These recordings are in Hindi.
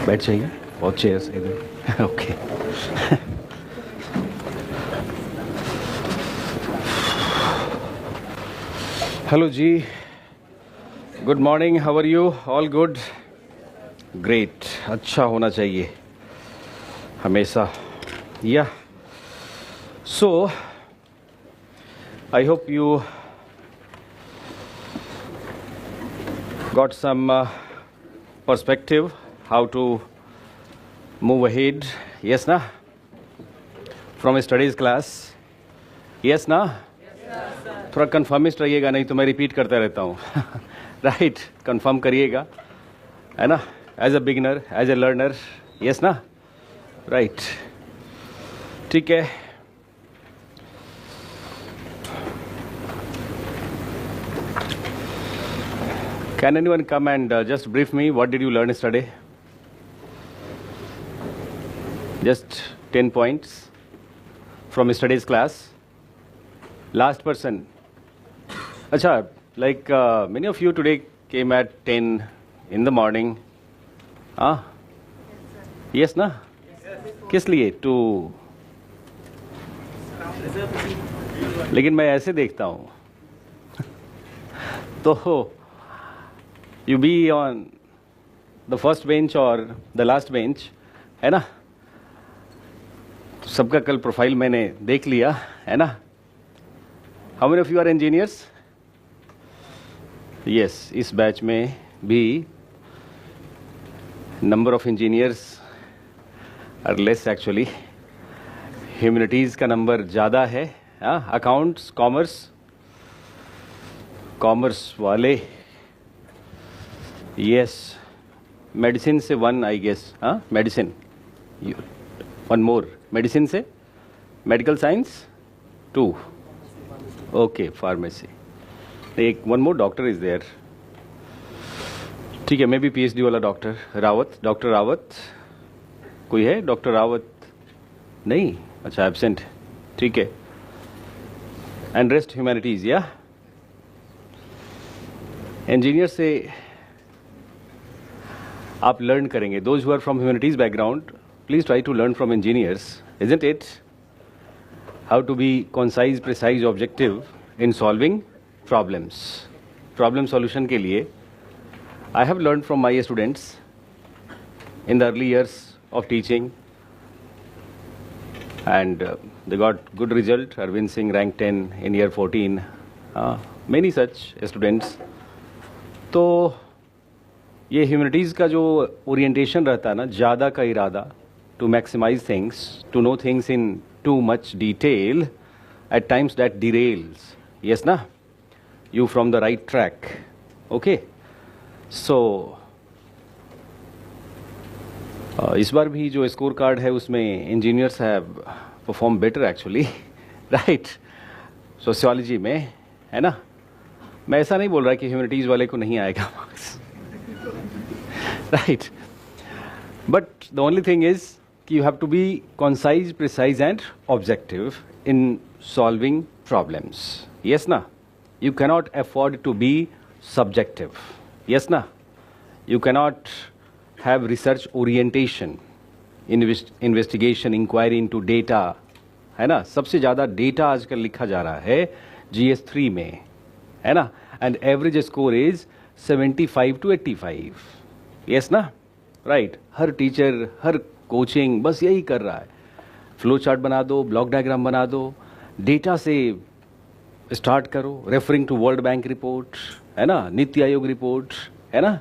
बैठ जाइए, बहुत चेयर्स इधर। Okay. Hello ji, good morning, how are you? All good? Great, अच्छा होना चाहिए हमेशा। या so I hope you got some perspective how to move ahead. Yes na, from studies class. Yes na, थोड़ा कन्फर्मिस्ट रहिएगा, नहीं तो मैं रिपीट करता रहता हूँ। राइट, कन्फर्म करिएगा, है ना, as a beginner, as a learner. Yes ना, राइट, ठीक है। Can anyone come and just brief me? What did you learn yesterday? Just 10 points from yesterday's class. Last person. Acha, like many of you today came at 10 in the morning. Ah? Yes, na? किस लिए? To. लेकिन मैं ऐसे देखता हूँ तो you be on the first bench or the last bench, है ना? तो सबका कल प्रोफाइल मैंने देख लिया, है ना? How many of you are engineers? Yes, इस बैच में भी number of engineers are less actually. Humanities का नंबर ज़्यादा है, अकाउंट्स, कॉमर्स वाले। यस, मेडिसिन से 1 I guess, medicine 1 more, medicine से मेडिकल साइंस 2, ओके, फार्मेसी एक 1 मोर डॉक्टर इज देयर, ठीक है, मे बी PhD वाला डॉक्टर रावत, डॉक्टर रावत कोई है? डॉक्टर रावत नहीं, अच्छा एब्सेंट, ठीक है। एंड रेस्ट ह्यूमैनिटीज या इंजीनियर से आप लर्न करेंगे। Those who are from humanities background, please try to learn from engineers, isn't it? How to be concise, precise, objective in solving problems. Problem solution के लिए I have learn from my students in the early years of teaching and they got good result. Arvind Singh ranked 10 in year 14. Many such students. तो ये ह्यूमैनिटीज़ का जो ओरिएंटेशन रहता है ना, ज़्यादा का इरादा, to maximize things, to know things in too much detail, at times that derails, yes ना, you from the right track. Okay, so इस बार भी जो स्कोर कार्ड है उसमें engineers have perform better actually, right, sociology में, है ना। मैं ऐसा नहीं बोल रहा कि ह्यूमैनिटीज़ वाले को नहीं आएगा marks, right, but the only thing is कि you have to be concise, precise and objective in solving problems, yes ना। You cannot afford to be subjective, yes ना। You cannot have research orientation, investigation, inquiry into data, है ना। सबसे ज़्यादा डेटा आजकल लिखा जा रहा है GS 3 में, है ना, and average score is 75 to 85, yes ना, राइट। हर टीचर, हर कोचिंग बस यही कर रहा है, फ्लो चार्ट बना दो, ब्लॉक डायग्राम बना दो, डेटा से स्टार्ट करो, referring to World Bank report, है ना, नीति आयोग रिपोर्ट, है ना।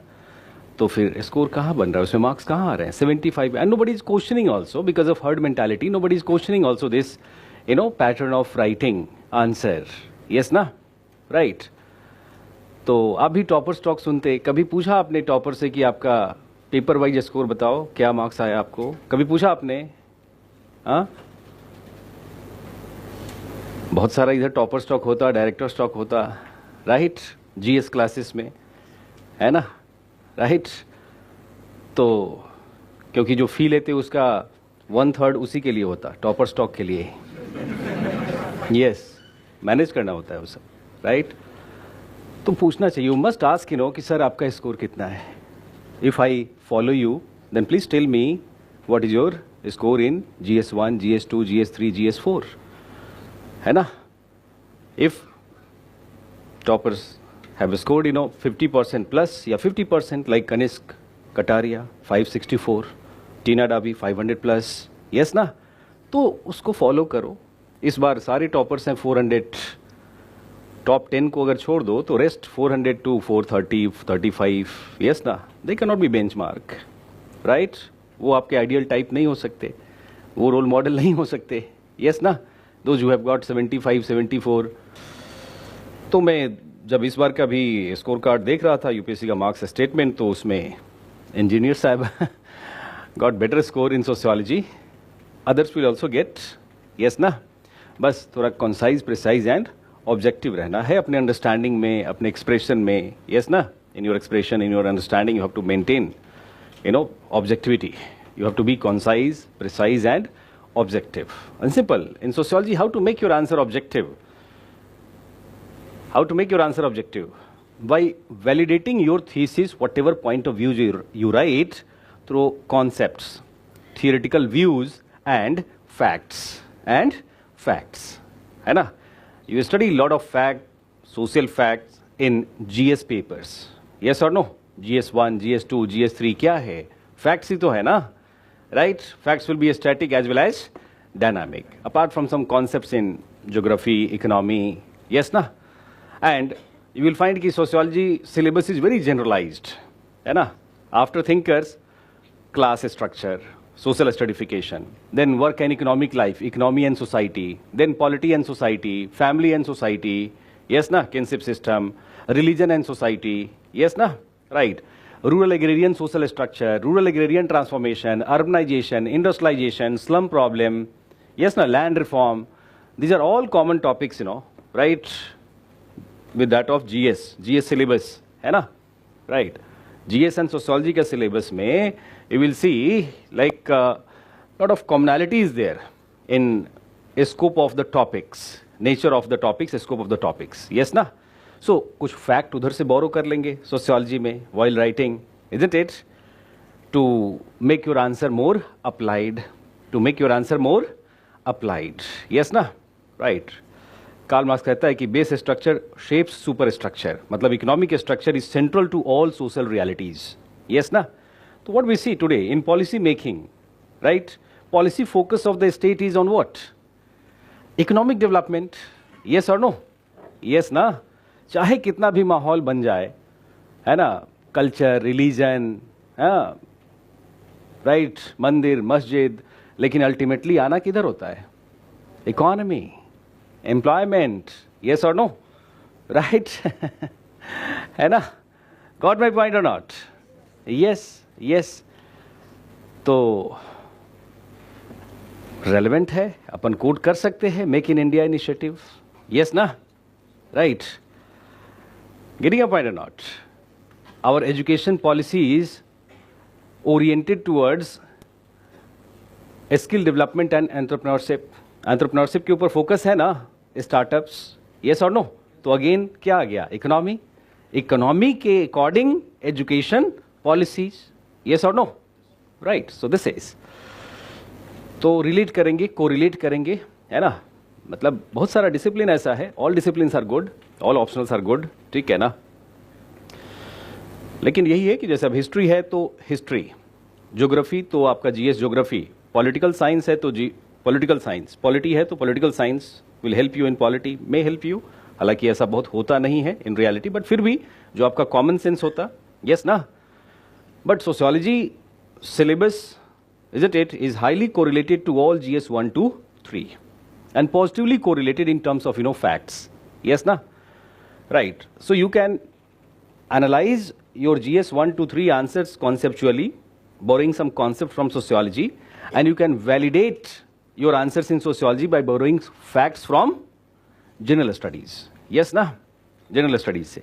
तो फिर स्कोर कहाँ बन रहा है, उसमें मार्क्स कहाँ आ रहे हैं? 75। And nobody is questioning also, because of herd mentality, nobody is questioning also this, you know, pattern of writing answer, yes ना, राइट। तो आप भी टॉपर स्टॉक सुनते, कभी पूछा आपने टॉपर से कि आपका पेपर वाइज स्कोर बताओ, क्या मार्क्स आया आपको? कभी पूछा आपने? हाँ, बहुत सारा इधर टॉपर स्टॉक होता, डायरेक्टर स्टॉक होता, राइट, GS क्लासेस में, है ना, राइट। तो क्योंकि जो फी लेते उसका 1/3 उसी के लिए होता, टॉपर स्टॉक के लिए, यस, मैनेज करना होता है वो सब, राइट। तो पूछना चाहिए, you must ask, you know, कि सर आपका स्कोर कितना है। If I follow you then please tell me what is your score in GS1, GS2, GS3, GS4. है ना? If toppers have scored 50% plus या 50% like Kanishk Kataria 564, टीना डाबी 500 प्लस, यस ना? तो उसको फॉलो करो. इस बार सारे टॉपर्स हैं 400. टॉप 10 को अगर छोड़ दो तो रेस्ट 400 टू 430, 35, यस ना? They can not be benchmark, right? वो आपके आइडियल टाइप नहीं हो सकते, वो रोल मॉडल नहीं हो सकते, यस ना? Those who have got 75, 74. तो मैं जब इस बार का भी स्कोर कार्ड देख रहा था यूपीएससी का मार्क्स स्टेटमेंट, तो उसमें इंजीनियर साहब got better score in sociology, others will also get, yes ना? बस थोड़ा कंसाइज, प्रिसाइज एंड ऑब्जेक्टिव रहना है अपने अंडरस्टैंडिंग में, अपने एक्सप्रेशन में, यस ना? In your expression, in your understanding, you have to maintain objectivity. You have to be concise, precise and objective. And simple. In sociology, how to make your answer objective? How to make your answer objective? By validating your thesis, whatever point of view you write, through concepts, theoretical views and facts. And facts. है ना? You study a lot of social facts in GS papers. Yes or no? GS1, GS2, GS3 क्या है? Facts ही तो है ना? Right? Facts will be static as well as dynamic. Apart from some concepts in geography, economy, yes ना? And you will find कि sociology syllabus is very generalized, है ना? After thinkers, class structure, social stratification, then work and economic life, economy and society, then polity and society, family and society, yes ना? Kinship system, religion and society, yes ना? Right. Rural agrarian social structure, rural agrarian transformation, urbanization, industrialization, slum problem, yes na, land reform. These are all common topics, right? With that of GS syllabus, है ना? Right. GS and sociology का syllabus में you will see like lot of commonalities there in scope of the topics, nature of the topics, scope of the topics, yes ना? सो कुछ फैक्ट उधर से बोरो कर लेंगे सोशियोलॉजी में while writing, isn't it? To make your answer more applied, to make your answer more applied, yes ना? राइट. कार्ल मार्क्स कहता है कि base structure shapes super structure, मतलब economic structure is central to all social realities, yes ना? तो what we see today in policy making, right? Policy focus of the state is on what? Economic development, yes और नो? यस ना? चाहे कितना भी माहौल बन जाए, है ना? कल्चर, रिलीजन, राइट, मंदिर, मस्जिद, लेकिन अल्टीमेटली आना किधर होता है? इकोनॉमी, एम्प्लॉयमेंट, यस और नो? राइट? है ना? गॉट माई पॉइंट और नॉट? Yes, yes. तो रेलेवेंट है, अपन कोट कर सकते हैं make in India initiative, yes ना? Right. Getting a point or not? Our education policy is oriented towards skill development and entrepreneurship. Entrepreneurship के ऊपर फोकस है ना? Startups, yes or no? तो अगेन क्या आ गया? इकोनॉमी. इकोनॉमी के according education policies, yes or no? Right. So this is, तो रिलेट करेंगे, कोरिलेट करेंगे, है ना? मतलब बहुत सारा डिसिप्लिन ऐसा है, all discipline are good, all optionals are good, ठीक है ना? लेकिन यही है कि जैसे अब हिस्ट्री है तो हिस्ट्री, ज्योग्राफी तो आपका जीएस ज्योग्राफी, पॉलिटिकल साइंस है तो पॉलिटिकल साइंस, पॉलिटी है तो political science will help you in polity, may help you. हालांकि ऐसा बहुत होता नहीं है इन रियलिटी, बट फिर भी जो आपका कॉमन सेंस होता, यस ना? But sociology syllabus, isn't it, is highly correlated to all GS 1, 2, 3 and positively correlated in terms of facts, yes na? Right. So you can analyze your GS 1, 2, 3 answers conceptually, borrowing some concept from sociology, and you can validate your answers in sociology by borrowing facts from general studies, yes na? General studies से.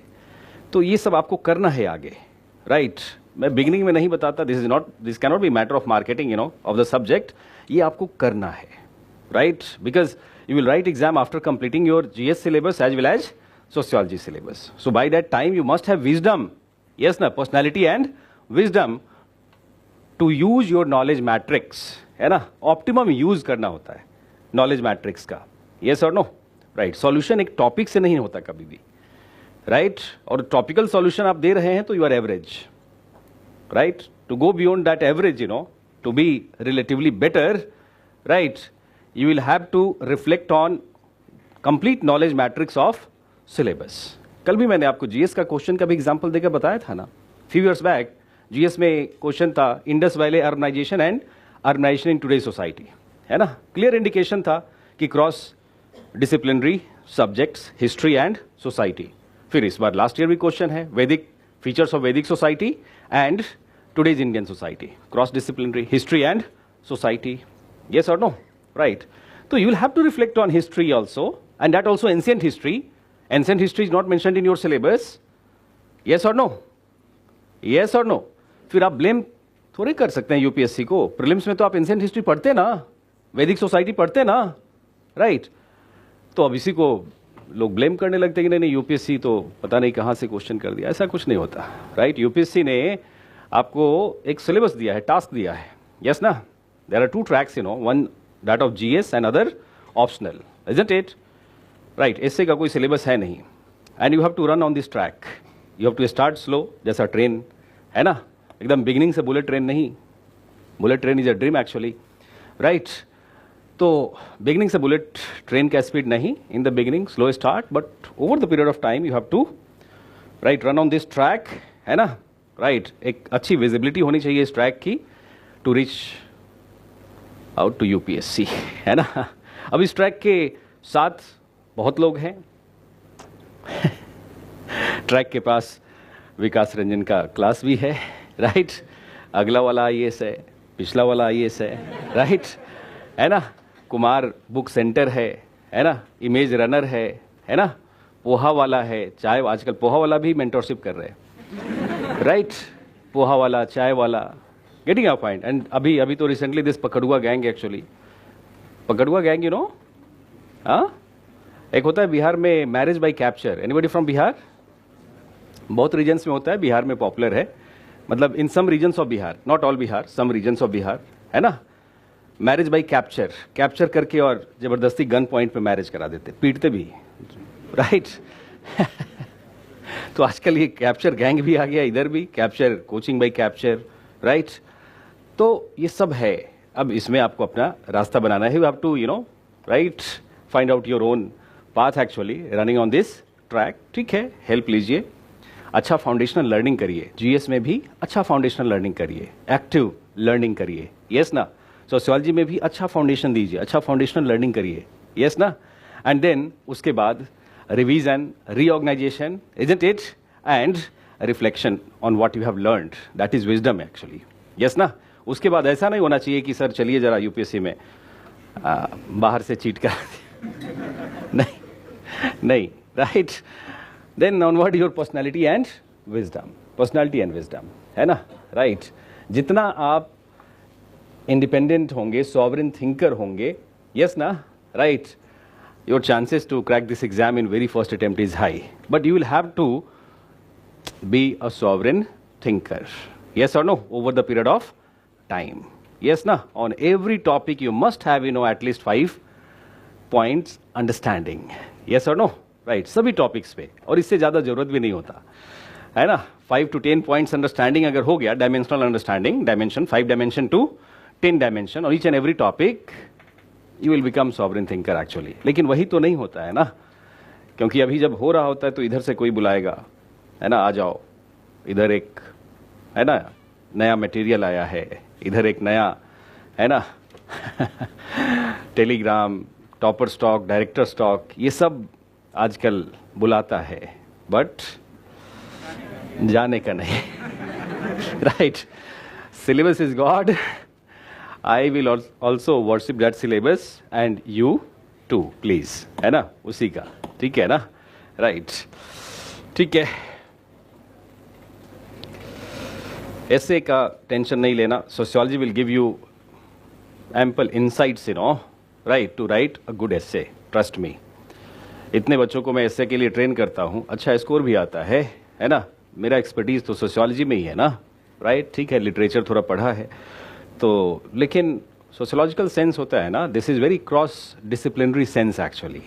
तो ये सब आपको करना है आगे, right? मैं बिगिनिंग में नहीं बताता, this cannot be matter of marketing of the subject. ये आपको करना है, right? Because you will write exam after completing your GS syllabus as well as sociology syllabus. So by that time you must have wisdom, yes ना? Personality and wisdom to use your knowledge matrix, है ना, ऑप्टिमम यूज करना होता है नॉलेज मैट्रिक्स का। यस और नो? राइट। सॉल्यूशन एक टॉपिक से नहीं होता कभी भी, राइट? और टॉपिकल सॉल्यूशन आप दे रहे हैं तो you are average, right? To go beyond that average, you know, to be relatively better, right, you will have to reflect on complete knowledge matrix of syllabus. कल भी मैंने आपको जीएस का क्वेश्चन का भी एग्जांपल देकर बताया था ना, फ्यू इयर्स बैक। जीएस में क्वेश्चन था Indus valley urbanisation and urbanisation in today society, है ना। क्लियर इंडिकेशन था कि cross disciplinary subjects history and society. फिर इस बार लास्ट ईयर भी क्वेश्चन है Vedic features of Vedic society and today's Indian society, cross disciplinary history and society. Yes or no? Right. So you will have to reflect on history also, and that also ancient history. Ancient history is not mentioned in your syllabus. Yes or no? Yes or no? फिर आप ब्लेम थोड़े कर सकते हैं यूपीएससी को। प्रीलिम्स में तो आप एंशिएंट हिस्ट्री पढ़ते ना, वैदिक सोसाइटी पढ़ते ना, राइट? तो अब इसी को लोग ब्लेम करने लगते हैं कि नहीं यूपीएससी तो पता नहीं कहाँ से क्वेश्चन कर दिया। ऐसा कुछ नहीं होता, राइट? यूपीएससी ने आपको एक सिलेबस दिया है, टास्क दिया है, यस ना? There are two tracks, you know, one that of GS and other optional, isn't it? Right, ऐसे का कोई सिलेबस है नहीं, and you have to run on this track. You have to start slow, जैसा ट्रेन है ना, एकदम बिगिनिंग से बुलेट ट्रेन नहीं। Bullet train is a dream actually, right? तो बिगिनिंग से बुलेट ट्रेन का स्पीड नहीं, in the beginning slow start, but over the period of time you have to, right, run on this track, है ना, राइट? एक अच्छी विजिबिलिटी होनी चाहिए इस ट्रैक की to reach out to UPSC, है ना। अब इस ट्रैक के साथ बहुत लोग हैं। ट्रैक के पास विकास रंजन का क्लास भी है, राइट? अगला वाला आईएएस है, पिछला वाला आईएएस है, राइट, है ना। कुमार बुक सेंटर है ना, इमेज रनर है ना, पोहा वाला है, चाय, आजकल पोहा वाला भी मेंटरशिप कर रहे हैं, राइट? पोहा वाला, चाय वाला, गेटिंग अ पॉइंट। एंड अभी तो रिसेंटली दिस पकड़ुआ गैंग, एक्चुअली पकड़ुआ गैंग, यू नो, हाँ, एक होता है बिहार में marriage by capture. Anybody from Bihar? बहुत रीजन्स में होता है, बिहार में पॉपुलर है, मतलब in some regions of Bihar, not all Bihar, some regions of Bihar, है ना। मैरिज बाय कैप्चर, कैप्चर करके और जबरदस्ती गन पॉइंट पे मैरिज करा देते, पीटते भी, राइट? तो आजकल ये कैप्चर गैंग भी आ गया, इधर भी capture, coaching bye capture, right? तो ये सब है। अब इसमें आपको अपना रास्ता बनाना है, you have to, you know, right, find out your own path actually running on this track, ठीक है? हेल्प लीजिए, अच्छा फाउंडेशनल लर्निंग करिए, जीएस में भी अच्छा फाउंडेशनल लर्निंग करिए, एक्टिव लर्निंग करिए, यस ना। सोशियोलॉजी में भी अच्छा फाउंडेशन दीजिए, अच्छा फाउंडेशनल लर्निंग करिए, यस ना। एंड देन उसके बाद revision, reorganisation, isn't it, and reflection on what you have learned, that is wisdom actually, yes ना। उसके बाद ऐसा नहीं होना चाहिए कि सर चलिए जरा यूपीएससी में बाहर से चीट करा नहीं, right? Then onward your personality and wisdom, personality and wisdom, है ना, राइट? जितना आप इंडिपेंडेंट होंगे, सॉवरेन थिंकर होंगे, यस ना, right, your chances to crack this exam in very first attempt is high, but you will have to be a sovereign thinker, yes or no, over the period of time, yes na. On every topic you must have, you know, at least 5 points understanding, yes or no, right? सभी टॉपिक्स पे, और इससे ज़्यादा जरूरत भी नहीं होता, है ना। 5 to 10 points अंडरस्टैंडिंग अगर हो गया, dimensional understanding, dimension 5 dimension to 10 dimension, और each and every topic you will become sovereign thinker actually. लेकिन वही तो नहीं होता है ना, क्योंकि अभी जब हो रहा होता है तो इधर से कोई बुलाएगा, है ना, आ जाओ, इधर एक, है ना, नया मटेरियल आया है, इधर एक नया, है ना, Telegram, topper stock, director stock, ये सब आजकल बुलाता है, बट जाने का नहीं, right? Syllabus is God, I will also worship that syllabus and you too, please, है ना, उसी का, ठीक है ना, राइट? ठीक है, ऐसे का टेंशन नहीं लेना। Sociology will give you ample insights, you know, right, to write a good essay, trust me. इतने बच्चों को मैं एसे के लिए ट्रेन करता हूँ, अच्छा स्कोर भी आता है ना। मेरा एक्सपर्टीज तो सोशियोलॉजी में ही है ना, राइट, ठीक है, लिटरेचर थोड़ा पढ़ा है तो, लेकिन सोशियोलॉजिकल सेंस होता है ना, this is very cross disciplinary sense actually.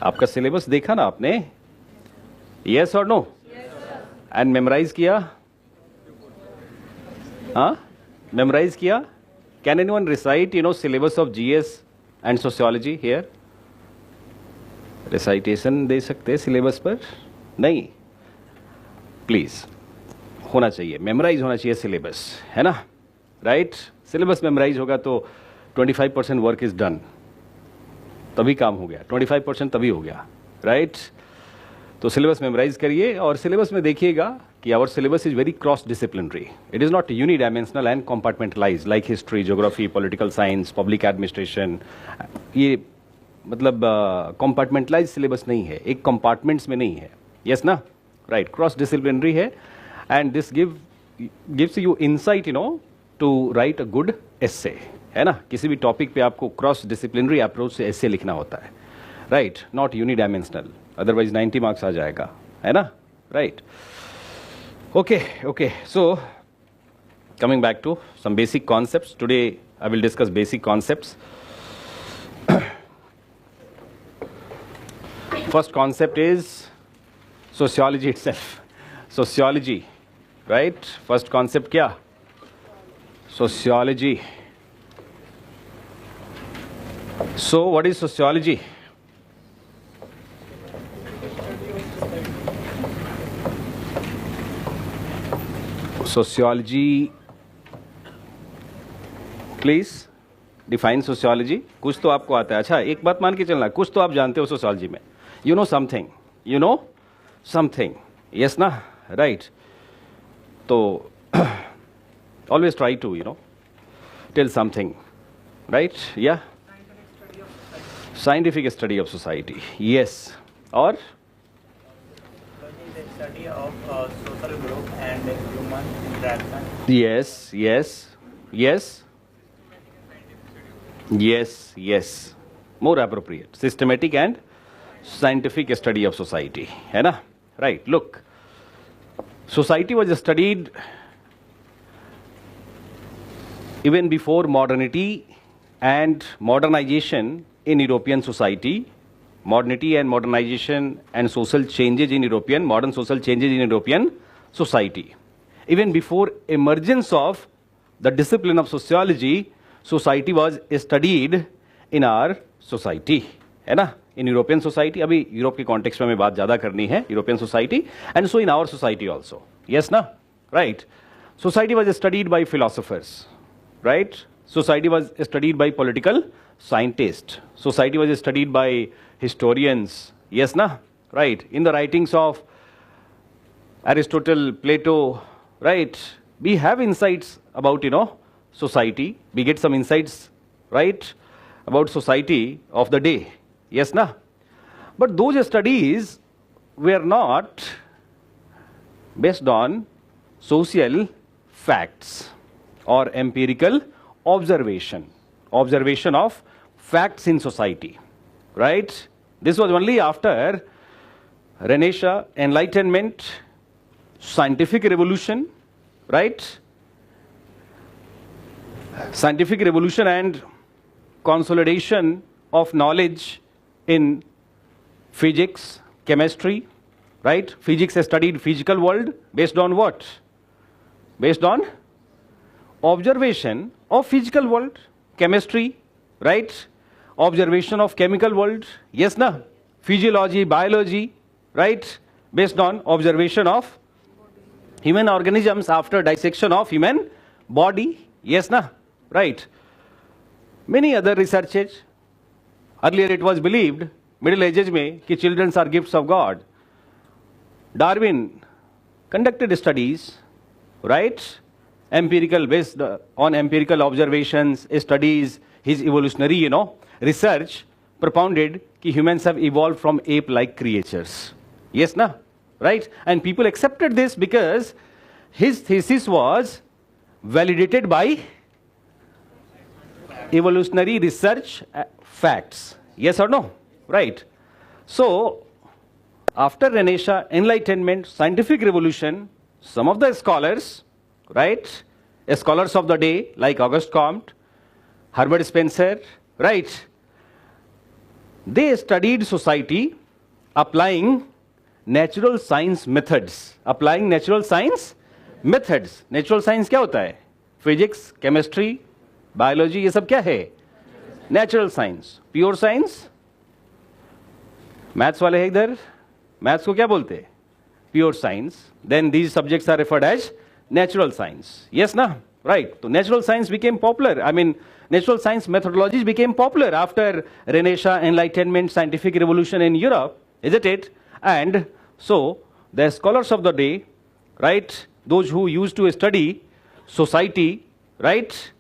आपका सिलेबस देखा ना आपने, यस और नो, एंड मेमोराइज किया, हाँ मेमोराइज किया। Can anyone recite syllabus of GS and sociology here? Recitation दे सकते हैं सिलेबस पर? नहीं, प्लीज होना चाहिए, मेमोराइज होना चाहिए सिलेबस, है ना, राइट। सिलेबस मेमोराइज होगा तो 25% वर्क इज डन, तभी काम हो गया, 25% तभी हो गया, राइट। तो सिलेबस मेमोराइज करिए और सिलेबस में देखिएगा कि our syllabus is very cross disciplinary, it is not unidimensional and compartmentalize like history, geography, political science, public administration. ये मतलब कंपार्टमेंटलाइज सिलेबस नहीं है, एक कंपार्टमेंट्स में नहीं है, यस ना, राइट, क्रॉस डिसिप्लिनरी है and this gives you insight to write a good essay, है ना। किसी भी टॉपिक पे आपको क्रॉस डिसिप्लिनरी अप्रोच से एस्से लिखना होता है, राइट, नॉट यूनिडायमेंशनल, अदरवाइज 90 मार्क्स आ जाएगा, है ना, right. Okay okay, so coming back to some basic concepts, today I will discuss basic concepts. First concept is sociology itself. Sociology, right? First concept क्या? Sociology. So what is sociology? Sociology, please define sociology. कुछ तो आपको आता है, अच्छा एक बात मान के चलना, कुछ तो आप जानते हो सोशियोलॉजी में, यू नो समथिंग, यस ना, राइट। तो always try to tell something, right, या scientific study of society, yes, और study of social group and human interaction. Yes, more appropriate, systematic and scientific study of society, है ना, right। Look, society was studied even before modernity and modernization in European society. Modernity and modernization and social changes in modern social changes in European society. Even before emergence of the discipline of sociology, society was studied in our society, है ना, in European society. अभी यूरोप के कॉन्टेक्स्ट में हमें बात ज़्यादा करनी है, European society, and so in our society also, yes ना, right. Society was studied by philosophers, right. Society was studied by political scientists. Society was studied by historians, yes na, right, in the writings of Aristotle, Plato, right, we have insights about society, we get some insights, right, about society of the day, yes na. But those studies were not based on social facts or empirical observation of facts in society, right. This was only after Renaissance, Enlightenment, scientific revolution, right, scientific revolution and consolidation of knowledge in physics, chemistry, right. Physics studied physical world based on what? Based on observation of physical world. Chemistry, right, observation of chemical world, yes na. Physiology, biology, right, based on observation of human organisms after dissection of human body, yes na, right. Many other researches. Earlier it was believed, Middle Ages में, कि children are gifts of God. Darwin conducted studies, right, empirical, based on empirical observations, studies, his evolutionary research propounded कि humans have evolved from ape-like creatures, yes na, right. And people accepted this because his thesis was validated by evolutionary research facts, yes or no, right. So after Renaissance, Enlightenment, scientific revolution, some of the scholars, right? Scholars of the day like Auguste Comte, Herbert Spencer, right? They studied society applying natural science methods. Applying natural science methods. Natural science क्या होता है? Physics, chemistry, biology, ये सब क्या है? Natural science. Pure science? Maths वाले हैं इधर? मैथ्स को क्या बोलते हैं? Pure science. Then these subjects are referred as natural science. Yes, na? Right. So natural science became popular. I mean, natural science methodologies became popular after Renaissance, Enlightenment, scientific revolution in Europe, isn't it? And so the scholars of the day, right, those who used to study society, right,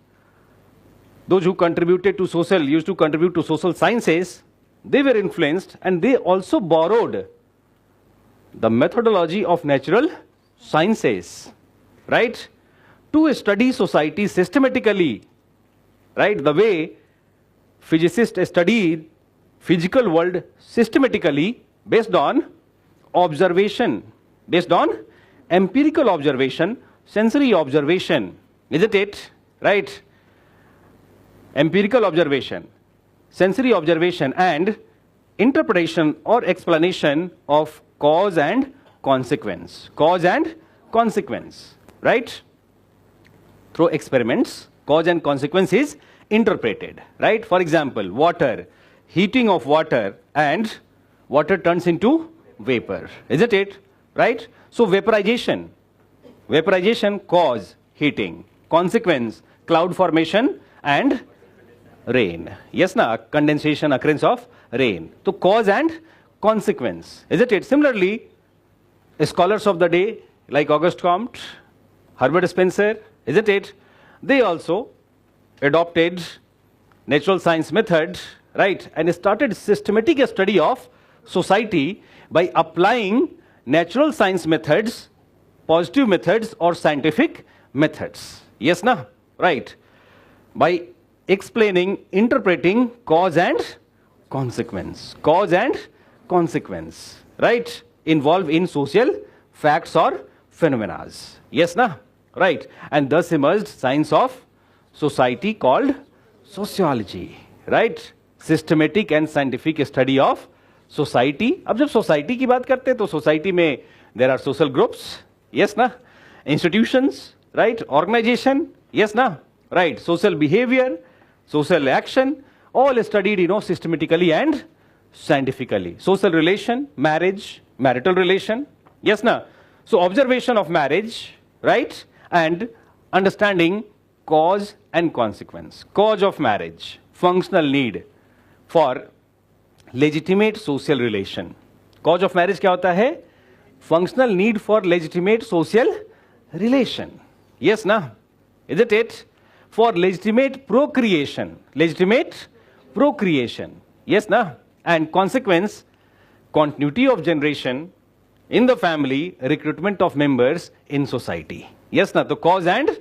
those who used to contribute to social sciences, they were influenced and they also borrowed the methodology of natural sciences, right, to study society systematically, right, the way physicists study physical world systematically based on observation, based on empirical observation, sensory observation, isn't it? Right? Empirical observation, sensory observation, and interpretation or explanation of cause and consequence. Cause and consequence, right? Through experiments, cause and consequence is interpreted, right? For example, water, heating of water, and water turns into vapor, isn't it? Right? So vaporization cause heating, consequence cloud formation and rain. Yes, na? Condensation, occurrence of rain. So cause and consequence, isn't it? Similarly, scholars of the day like Auguste Comte, Herbert Spencer, isn't it? They also adopted natural science method, right, and started systematic study of society by applying natural science methods, positive methods, or scientific methods. Yes, na? Right. By explaining, interpreting cause and consequence. Cause and consequence, right? Involved in social facts or phenomena. Yes, na? Right. And thus emerged science of society called sociology, right? Systematic and scientific study of society. अब जब society की बात करते हैं तो society में there are social groups, yes ना? Institutions, right? Organization, yes ना? Right? Social behavior, social action, all studied, systematically and scientifically. Social relation, marriage, marital relation, yes na? So observation of marriage, right, and understanding cause and consequence. Cause of marriage, functional need for legitimate social relation. Cause of marriage क्या होता है? Functional need for legitimate social relation. Yes na? Isn't it? For legitimate procreation. Legitimate procreation. Yes na? And consequence, continuity of generation in the family, recruitment of members in society. Yes na? The cause and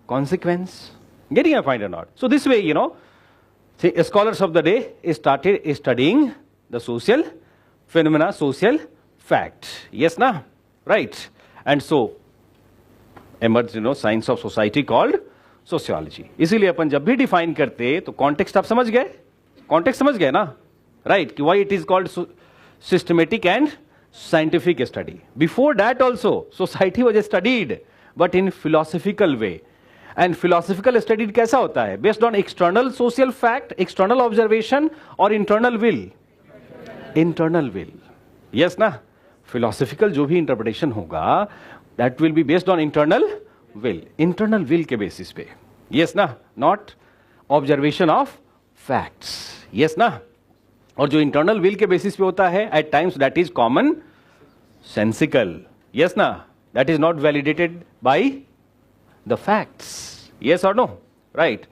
consequence. Getting a point or not? So this way, scholars of the day started studying the social phenomena, social fact. Yes na? Right. And so emerged, science of society called sociology. इसीलिए अपन जब भी डिफाइन करते तो कॉन्टेक्स्ट आप समझ गए? कॉन्टेक्स्ट समझ गए ना? राइट, कि why it is called systematic and scientific study. Before that also, society was studied, but in philosophical way. And philosophical study कैसा होता है? Based on external social fact, external observation, or internal will? Internal will. Yes ना? Philosophical जो भी interpretation होगा, that will be based on internal will. Internal will के basis पे. Yes ना? Not observation of facts. Yes ना? और जो इंटरनल विल के बेसिस पे होता है at times that is common sensical. Yes ना? That is not validated by the facts. Yes और नो? राइट.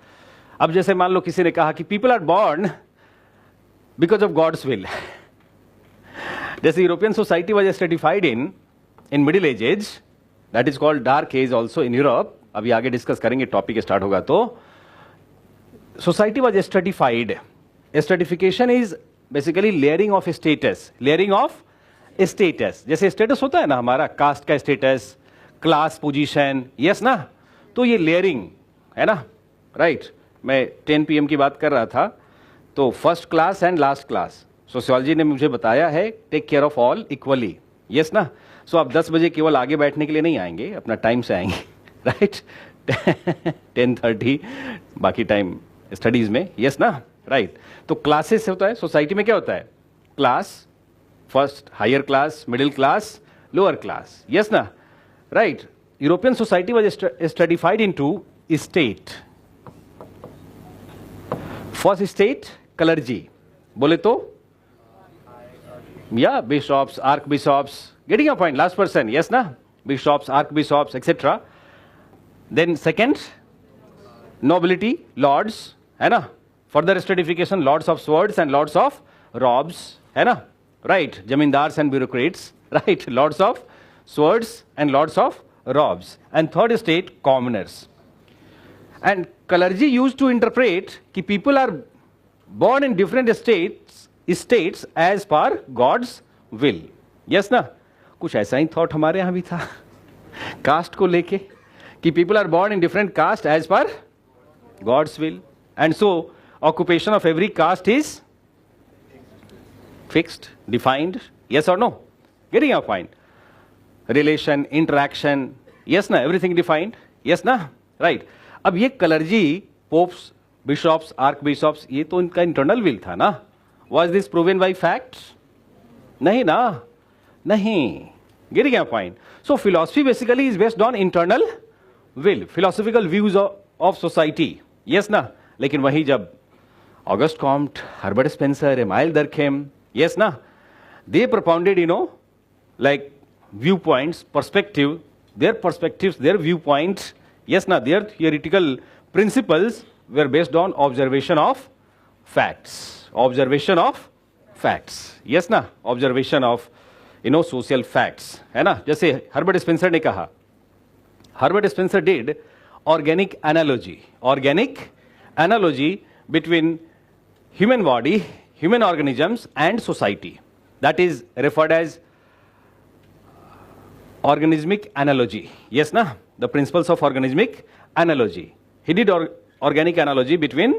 अब जैसे मान लो किसी ने कहा कि people are born because of God's will. जैसे European society was stratified in middle ages, that is called dark age also in Europe. अभी आगे डिस्कस करेंगे, टॉपिक स्टार्ट होगा तो. Society was stratified. Stratification is basically layering of status. Layering of status. जैसे स्टेटस होता है ना हमारा, कास्ट का स्टेटस, क्लास पोजीशन, यस ना, तो ये लेयरिंग है ना, राइट। मैं 10 PM की बात कर रहा था, तो first class and last class sociology ने मुझे बताया है, take care of all equally, yes ना। सो आप 10 बजे केवल आगे बैठने के लिए नहीं आएंगे, अपना टाइम से आएंगे, राइट। 10:30 बाकी टाइम स्टडीज में, यस ना, राइट। तो क्लासेस होता है, सोसाइटी में क्या होता है, class, first higher class, middle class, lower class, yes ना, right. European society was stratified into state. First state clergy, बोले तो या bishops, archbishops, getting your point, last person, yes ना, bishops, archbishops etcetera. Then second nobility, lords, है ना, further stratification, lords of swords and lords of robes, है ना, right, zamindars and bureaucrats, right, lords of swords and lords of robes, and third state commoners. And clergy used to interpret कि people are born in different states as per God's will, yes ना। कुछ ऐसा ही थॉट हमारे यहाँ भी था कास्ट को लेके कि people are born in different caste as per God's will, and so occupation of every caste is fixed, defined, yes or no, getting your point, relation, interaction, yes ना, everything defined, yes ना, right। अब ये clergy, popes, bishops, archbishops, ये तो इनका इंटरनल विल था ना। Was this proven by facts? नहीं ना, नहीं, getting your point. So philosophy basically is based on internal will, philosophical views of society, yes ना। लेकिन वही जब August Comte, Herbert Spencer, Emile Durkheim, yes ना, they propounded, you know, like viewpoints, perspective, their perspectives, their viewpoints, yes na, their theoretical principles were based on observation of facts, observation of facts, yes na, observation of, you know, social facts, है ना। जैसे हर्बर्ट स्पेंसर ने कहा, Herbert Spencer did organic analogy between human body, human organisms and society, that is referred as organismic analogy, yes na, the principles of organismic analogy. He did organic analogy between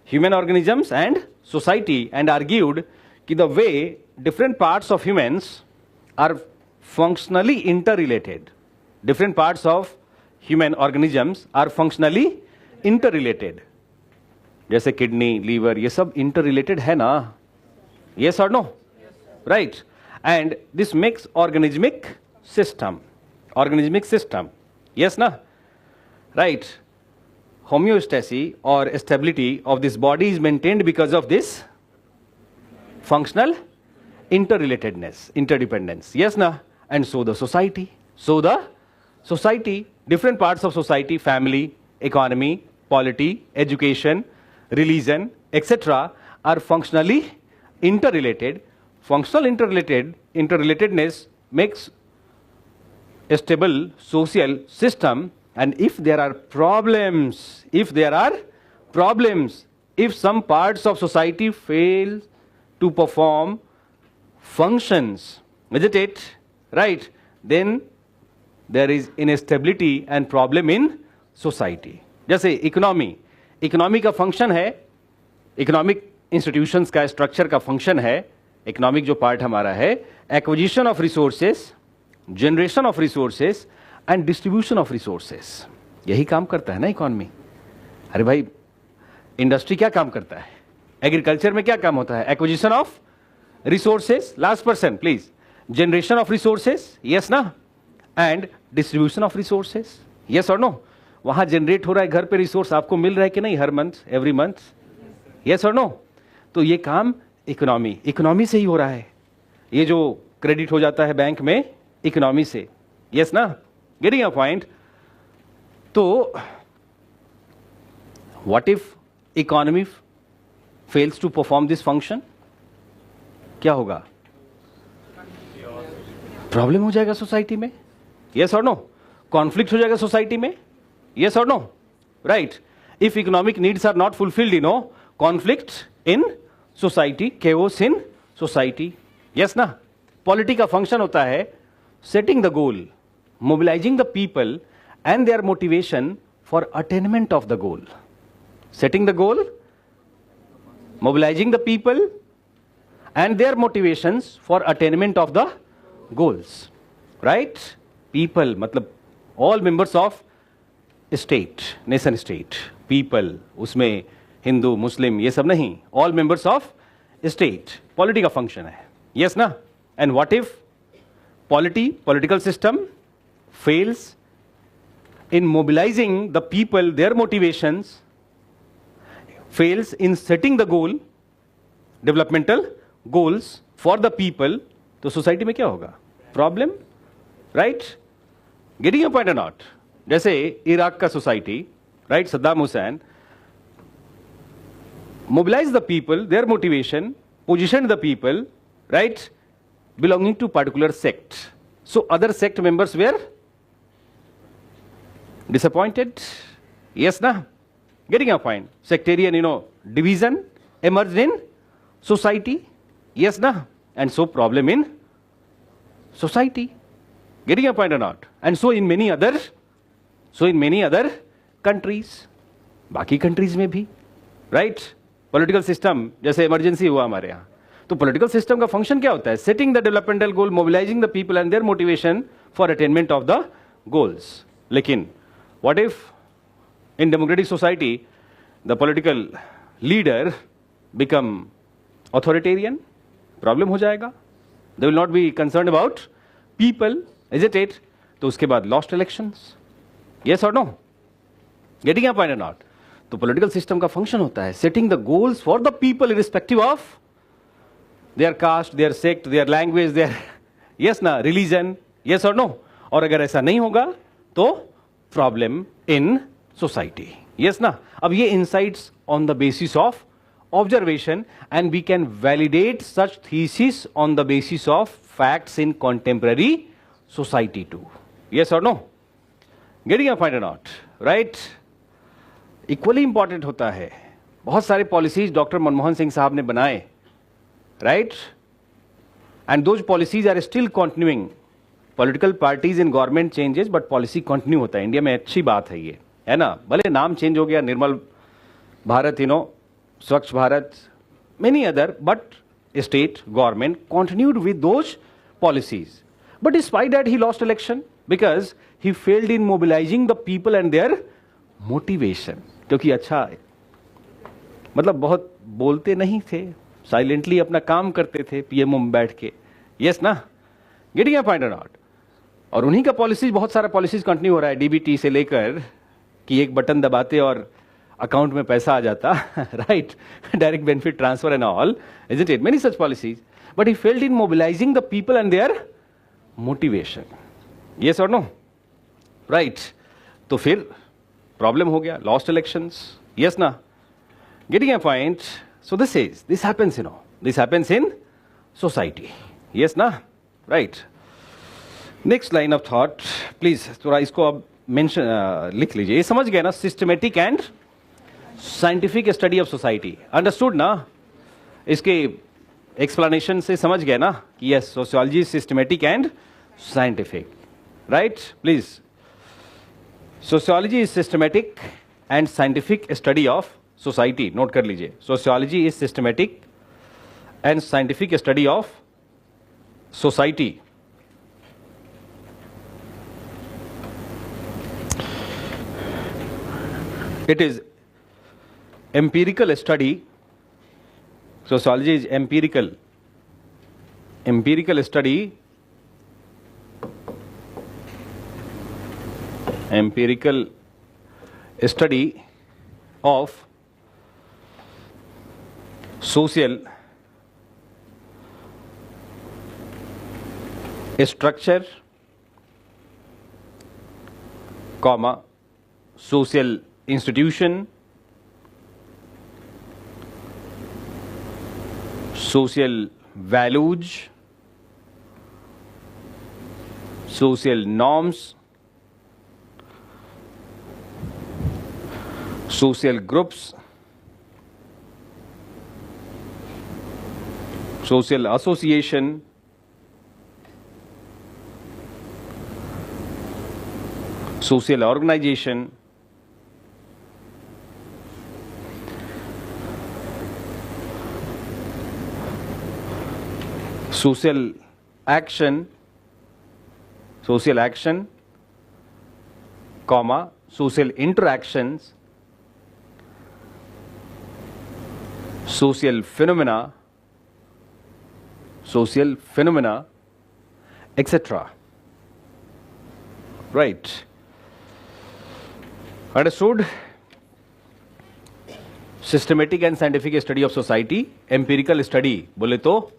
human organisms and society and argued कि the way different parts of humans are functionally interrelated, different parts of human organisms are functionally interrelated, जैसे किडनी, लीवर, ये सब interrelated है ना, yes or no, right, and this makes organismic system, yes na, right. Homeostasis or stability of this body is maintained because of this functional interrelatedness, interdependence, yes na. And so the society, different parts of society, family, economy, polity, education, religion, etc. are functionally interrelated. Functional interrelatedness makes a stable social system, and if there are problems, if some parts of society fail to perform functions, isn't it, right, then there is instability and problem in society. जैसे इकोनॉमी का फंक्शन है, इकोनॉमिक इंस्टीट्यूशंस का, स्ट्रक्चर का फंक्शन है, इकोनॉमिक जो पार्ट हमारा है, acquisition of resources, generation of resources and distribution of resources, यही काम करता है ना इकोनॉमी। अरे भाई, इंडस्ट्री क्या काम करता है, एग्रीकल्चर में क्या काम होता है, acquisition of resources, last person please, generation of resources, yes ना, and distribution of resources, yes और नो। वहां जनरेट हो रहा है घर पे रिसोर्स, आपको मिल रहा है कि नहीं हर मंथ, एवरी मंथ, यस और नो। तो ये काम इकोनॉमी से ही हो रहा है। ये जो क्रेडिट हो जाता है बैंक में, इकोनॉमी से, यस ना, गेटिंग अ पॉइंट। तो what if economy fails to perform this function, क्या होगा, प्रॉब्लम हो जाएगा सोसाइटी में, यस और नो, कॉन्फ्लिक्ट हो जाएगा सोसाइटी में, यस और no, right. If economic needs are not fulfilled, you know, conflict in society, chaos in society, yes ना। पॉलिटी का फंक्शन होता है setting the goal, mobilising the people and their motivation for attainment of the goal. Setting the goal, mobilizing the people and their motivations for attainment of the goals. Right? People, matlab all members of state, nation state. People, उसमें हिंदू मुस्लिम ये सब नहीं, all members of state. Polity का function है. Yes ना? And what if political system fails in mobilizing the people, their motivations, fails in setting the goal, developmental goals for the people, तो society में क्या होगा? Problem, right? Getting your point or not? जैसे इराक का society, right? Saddam Hussein mobilized the people, their motivation, positioned the people, right? Belonging to particular sect. So other sect members were disappointed. Yes, na? Getting your point. Sectarian, division emerged in society. Yes, na? And so problem in society. Getting your point or not? And so in many other countries, बाकी countries में भी, right? Political system जैसे emergency हुआ हमारे यहाँ, तो political system का function क्या होता है? Setting the developmental goal, mobilizing the people and their motivation for attainment of the goals. लेकिन what if in democratic society the political leader become authoritarian? Problem हो जाएगा. They will not be concerned about people, isn't it? तो उसके बाद lost elections. Yes or no? Getting your point or not? तो political system का function होता है setting the goals for the people irrespective of their caste, their sect, their language, their yes ना religion, yes or no? और अगर ऐसा नहीं होगा तो problem in society. Yes ना? अब ये insights on the basis of observation and we can validate such thesis on the basis of facts in contemporary society too. Yes or no? Getting your point or not? Right? Equally important होता है. बहुत सारे पॉलिसीज डॉक्टर मनमोहन सिंह साहब ने बनाए, right? And those policies are still continuing. Political parties in government changes but policy continue होता है. इंडिया में अच्छी बात है ये, है ना? भले नाम चेंज हो गया, Nirmal Bharat, Swachh Bharat, many other, but state government continued with those policies. But despite that he lost election because he failed in mobilising the people and their motivation. क्योंकि अच्छा मतलब बहुत बोलते नहीं थे, साइलेंटली अपना काम करते थे पीएमओ में बैठ के. यस ना? गेटिंग अ पॉइंट और नॉट? और उन्हीं का पॉलिसीज, बहुत सारा पॉलिसीज कंटिन्यू हो रहा है, डीबीटी से लेकर कि एक बटन दबाते और अकाउंट में पैसा आ जाता, right? Direct benefit transfer and all, isn't it? Many such policies. But he failed in mobilising the people and their motivation. Yes और नो? राइट? तो फिर प्रॉब्लम हो गया, लॉस्ट इलेक्शंस. यस ना? Getting a point? So this happens, this happens in society. Yes ना? Right. Next line of thought please, थोड़ा इसको अब मेंशन लिख लीजिए. ये समझ गए ना? Systematic and scientific study of society. Understood ना? इसके एक्सप्लेनेशन से समझ गए ना कि yes, sociology systematic and scientific, right? Please. Sociology is systematic and scientific study of society. Note कर लीजिए. Sociology is systematic and scientific study of society. It is empirical study. Sociology is empirical study, empirical study of social structure, social institution, social values, social norms, social groups, social association, social organization, social action, comma, social interactions, social phenomena, etc. Right. Understood? Systematic and scientific study of society, empirical study बोले तो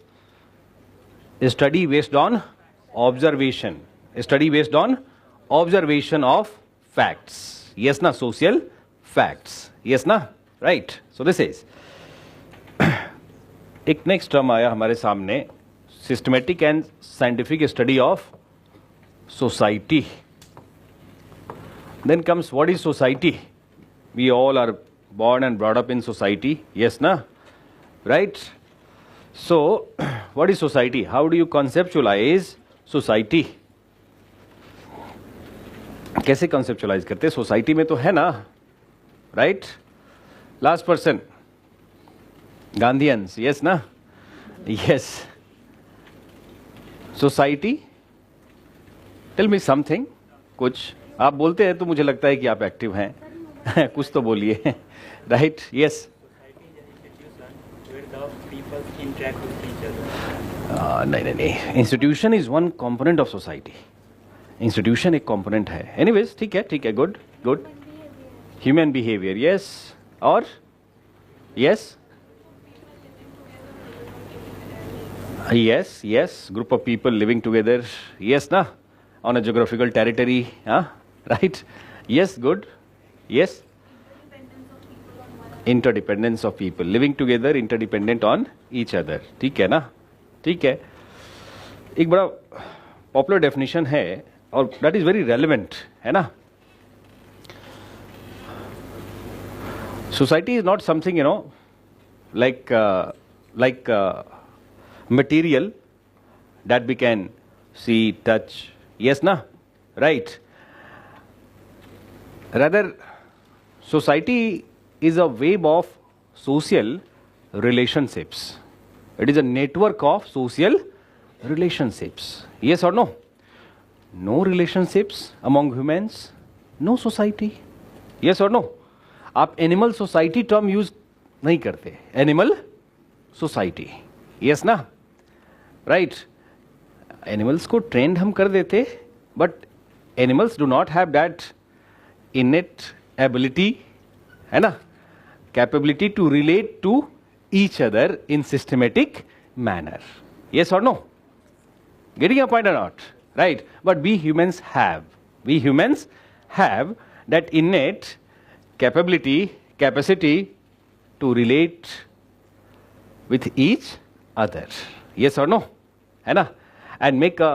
study based on observation, of facts. Yes na, social facts. Yes na, right. So this is एक नेक्स्ट टर्म आया हमारे सामने, systematic and scientific study of society. Then comes what is society. We all are born and brought up in society, yes na, right? So what is society? How do you conceptualize society? कैसे conceptualize करते? सोसाइटी में तो है ना, right? Last person, Gandhians, yes na, yes. Society, tell me something. कुछ आप बोलते हैं तो मुझे लगता है कि आप एक्टिव हैं. कुछ तो बोलिए. Right? Yes. Society is an institution where the people interact with each other. नहीं. Institution is one component of society. Institution एक component है. Anyways, ठीक है. Good. Human behavior, yes. और yes. Yes. Group of people living together. Yes na. On a geographical territory. Right? Yes. Good. Yes. Interdependence of people living together, interdependent on each other. ठीक है ना, ठीक है. एक बड़ा पॉपुलर डेफिनेशन है और दैट इज वेरी रेलेवेंट, है ना. Society is not something like material that we can see, touch. Yes na, right. Rather, society is a web of social relationships. It is a network of social relationships. Yes or no? No relationships among humans, no society. Yes or no? आप एनिमल सोसाइटी टर्म यूज नहीं करते. एनिमल सोसाइटी, यस ना, राइट. एनिमल्स को ट्रेंड हम कर देते, but animals do not have that इनेट ability, है ना, capability to relate to each other in systematic manner. Yes or no? Getting your point or not? Right. But we humans have that innate capacity to relate with each other. Yes or no? है ना? And make a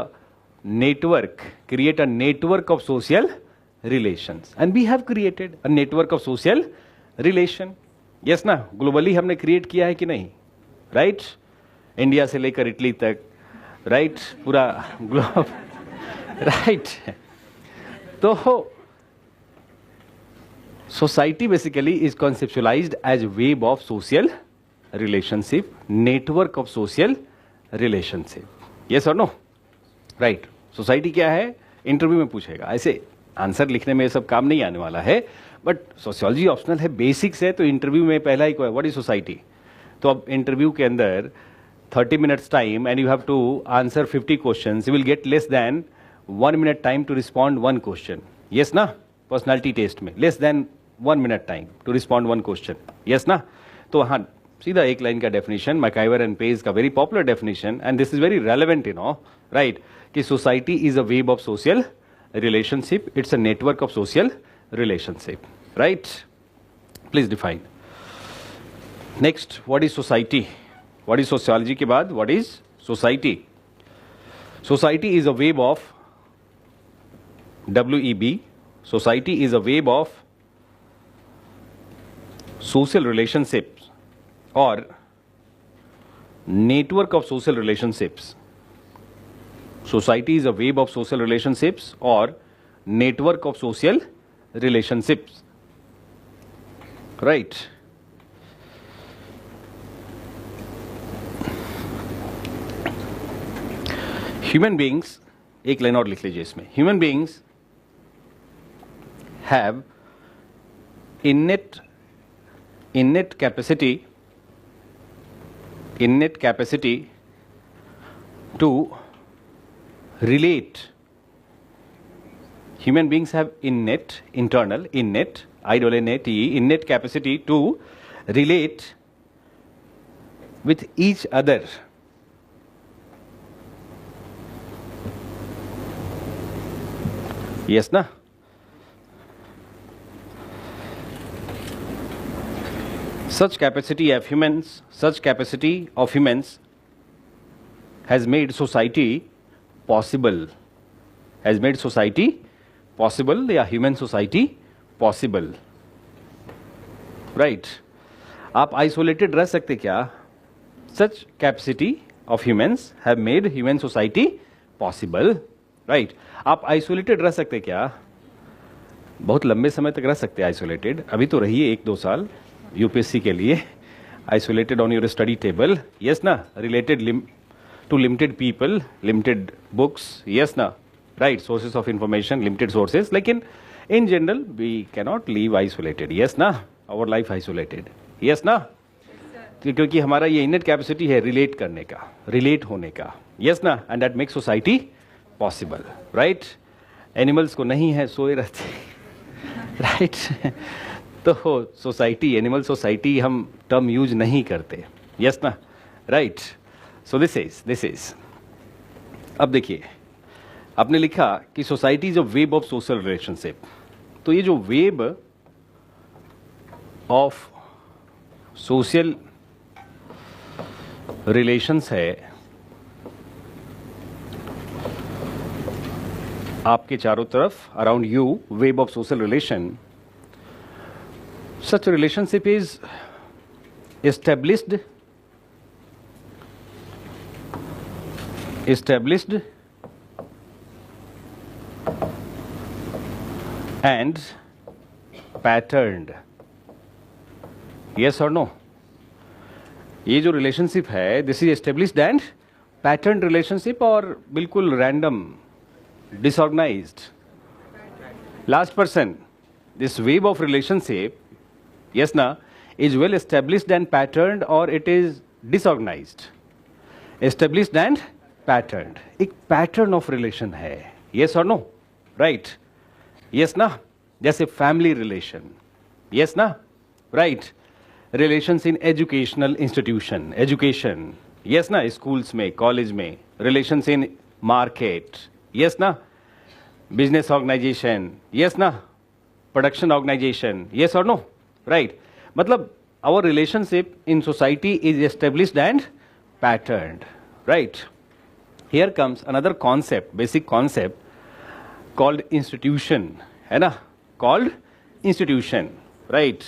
network, create a network of social relations. And we have created a network of social relation. Yes ना, ग्लोबली हमने क्रिएट किया है कि नहीं, राइट. इंडिया से लेकर इटली तक, राइट, पूरा ग्लोब, राइट. तो society basically is conceptualised as web of social relationship, network of social relationship. Yes और नो, राइट. सोसाइटी क्या है, इंटरव्यू में पूछेगा. ऐसे आंसर लिखने में ये सब काम नहीं आने वाला है, बट सोशियोलॉजी ऑप्शनल है, बेसिक्स है. तो इंटरव्यू में पहला ही व्हाट इज सोसाइटी. तो अब इंटरव्यू के अंदर 30 minutes time and you have to answer 50 questions. You will get less than 1 minute time to respond 1 question. Yes ना, पर्सनालिटी टेस्ट में less than 1 minute time to respond 1 question. Yes ना. तो हाँ, सीधा एक लाइन का डेफिनेशन, मैकाइवर एंड पेज का very popular definition, and this is very relevant, right, कि society is a web of social relationship. It's a network of social relationship, right? Please define. Next, what is society? What is sociology के बाद what is society? Society is a web of WEB. Society is a web of social relationships or network of social relationships. Society is a web of social relationships or network of social relationships. Right. Human beings, एक लाइन और लिख लीजिए इसमें, human beings have innate capacity to relate. Human beings have innate innate capacity to relate with each other. Yes na? Such capacity of humans has made society possible. या human society possible. Right? आप isolated रह सकते क्या? Such capacity of humans have made human society possible. Right? आप isolated रह सकते क्या? बहुत लंबे समय तक रह सकते हैं isolated. अभी तो रहिए 1-2 साल यूपीएससी के लिए, isolated on your study table, yes ना, related to limited people, limited books, yes ना, right, sources of information, limited sources, लेकिन in general we cannot live isolated, yes ना, आवर लाइफ आइसोलेटेड, यस ना, क्योंकि हमारा ये इनर कैपेसिटी है रिलेट करने का, रिलेट होने का, यस ना, and that make society possible, right. Animals को नहीं है, सोए रहते, राइट. तो सोसाइटी, एनिमल सोसाइटी हम टर्म यूज नहीं करते, यस ना, राइट. सो दिस इज अब देखिए, आपने लिखा कि society is a web of social relationship. तो ये जो वेब ऑफ सोशल रिलेशंस है आपके चारों तरफ, around you, web of social relation, such a relationship is established and patterned. Yes or no? ये जो रिलेशनशिप है, this is established and pattern relationship और बिल्कुल random, disorganised. Last person, this web of relationship, yes na, is well established and patterned or it is disorganized. Established and patterned, एक pattern of relation है, yes or no, right? yes na, जैसे family relation, yes na, right? relations in educational institution, education, yes na, schools में, college में, relations in market, yes na, business organization, yes na, production organization, yes or no, right? मतलब our relationship in society is established and patterned, right? Here comes another concept, basic concept called institution, है ना, called institution, right?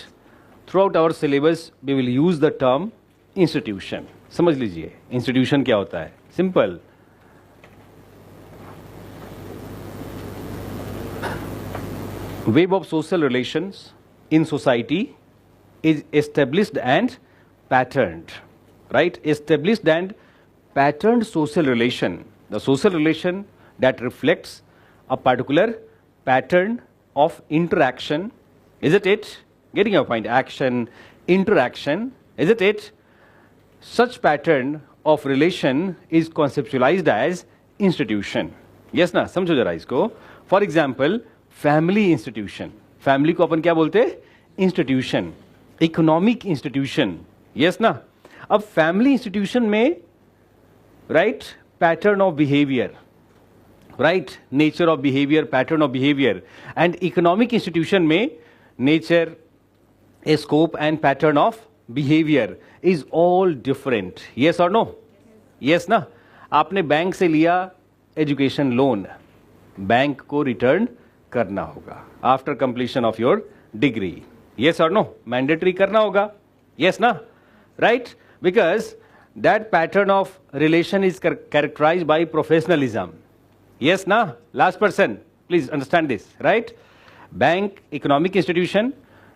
Throughout our syllabus we will use the term institution. समझ लीजिए institution क्या होता है. Simple. Web of social relations in society is established and patterned, right? Established and patterned social relation, the social relation that reflects a particular pattern of interaction, isn't it? Getting your point? Action, interaction, isn't it? Such pattern of relation is conceptualized as institution. Yes ना, समझो जरा इसको. For example, family institution. Family को अपन क्या बोलते हैं? इंस्टीट्यूशन. इकोनॉमिक इंस्टीट्यूशन, यस ना. अब फैमिली इंस्टीट्यूशन में, right, pattern of behaviour, right, nature of behaviour, pattern of behaviour. And economic institution में nature, scope and pattern of behaviour is all different, yes और नो, यस ना. आपने बैंक से लिया एजुकेशन लोन, बैंक को रिटर्न करना होगा after completion of your degree, yes और नो, मैंडेटरी करना होगा, यस ना, right, because that pattern of relation is characterised by professionalism, yes ना. Last person, please understand this, right. Bank, economic institution,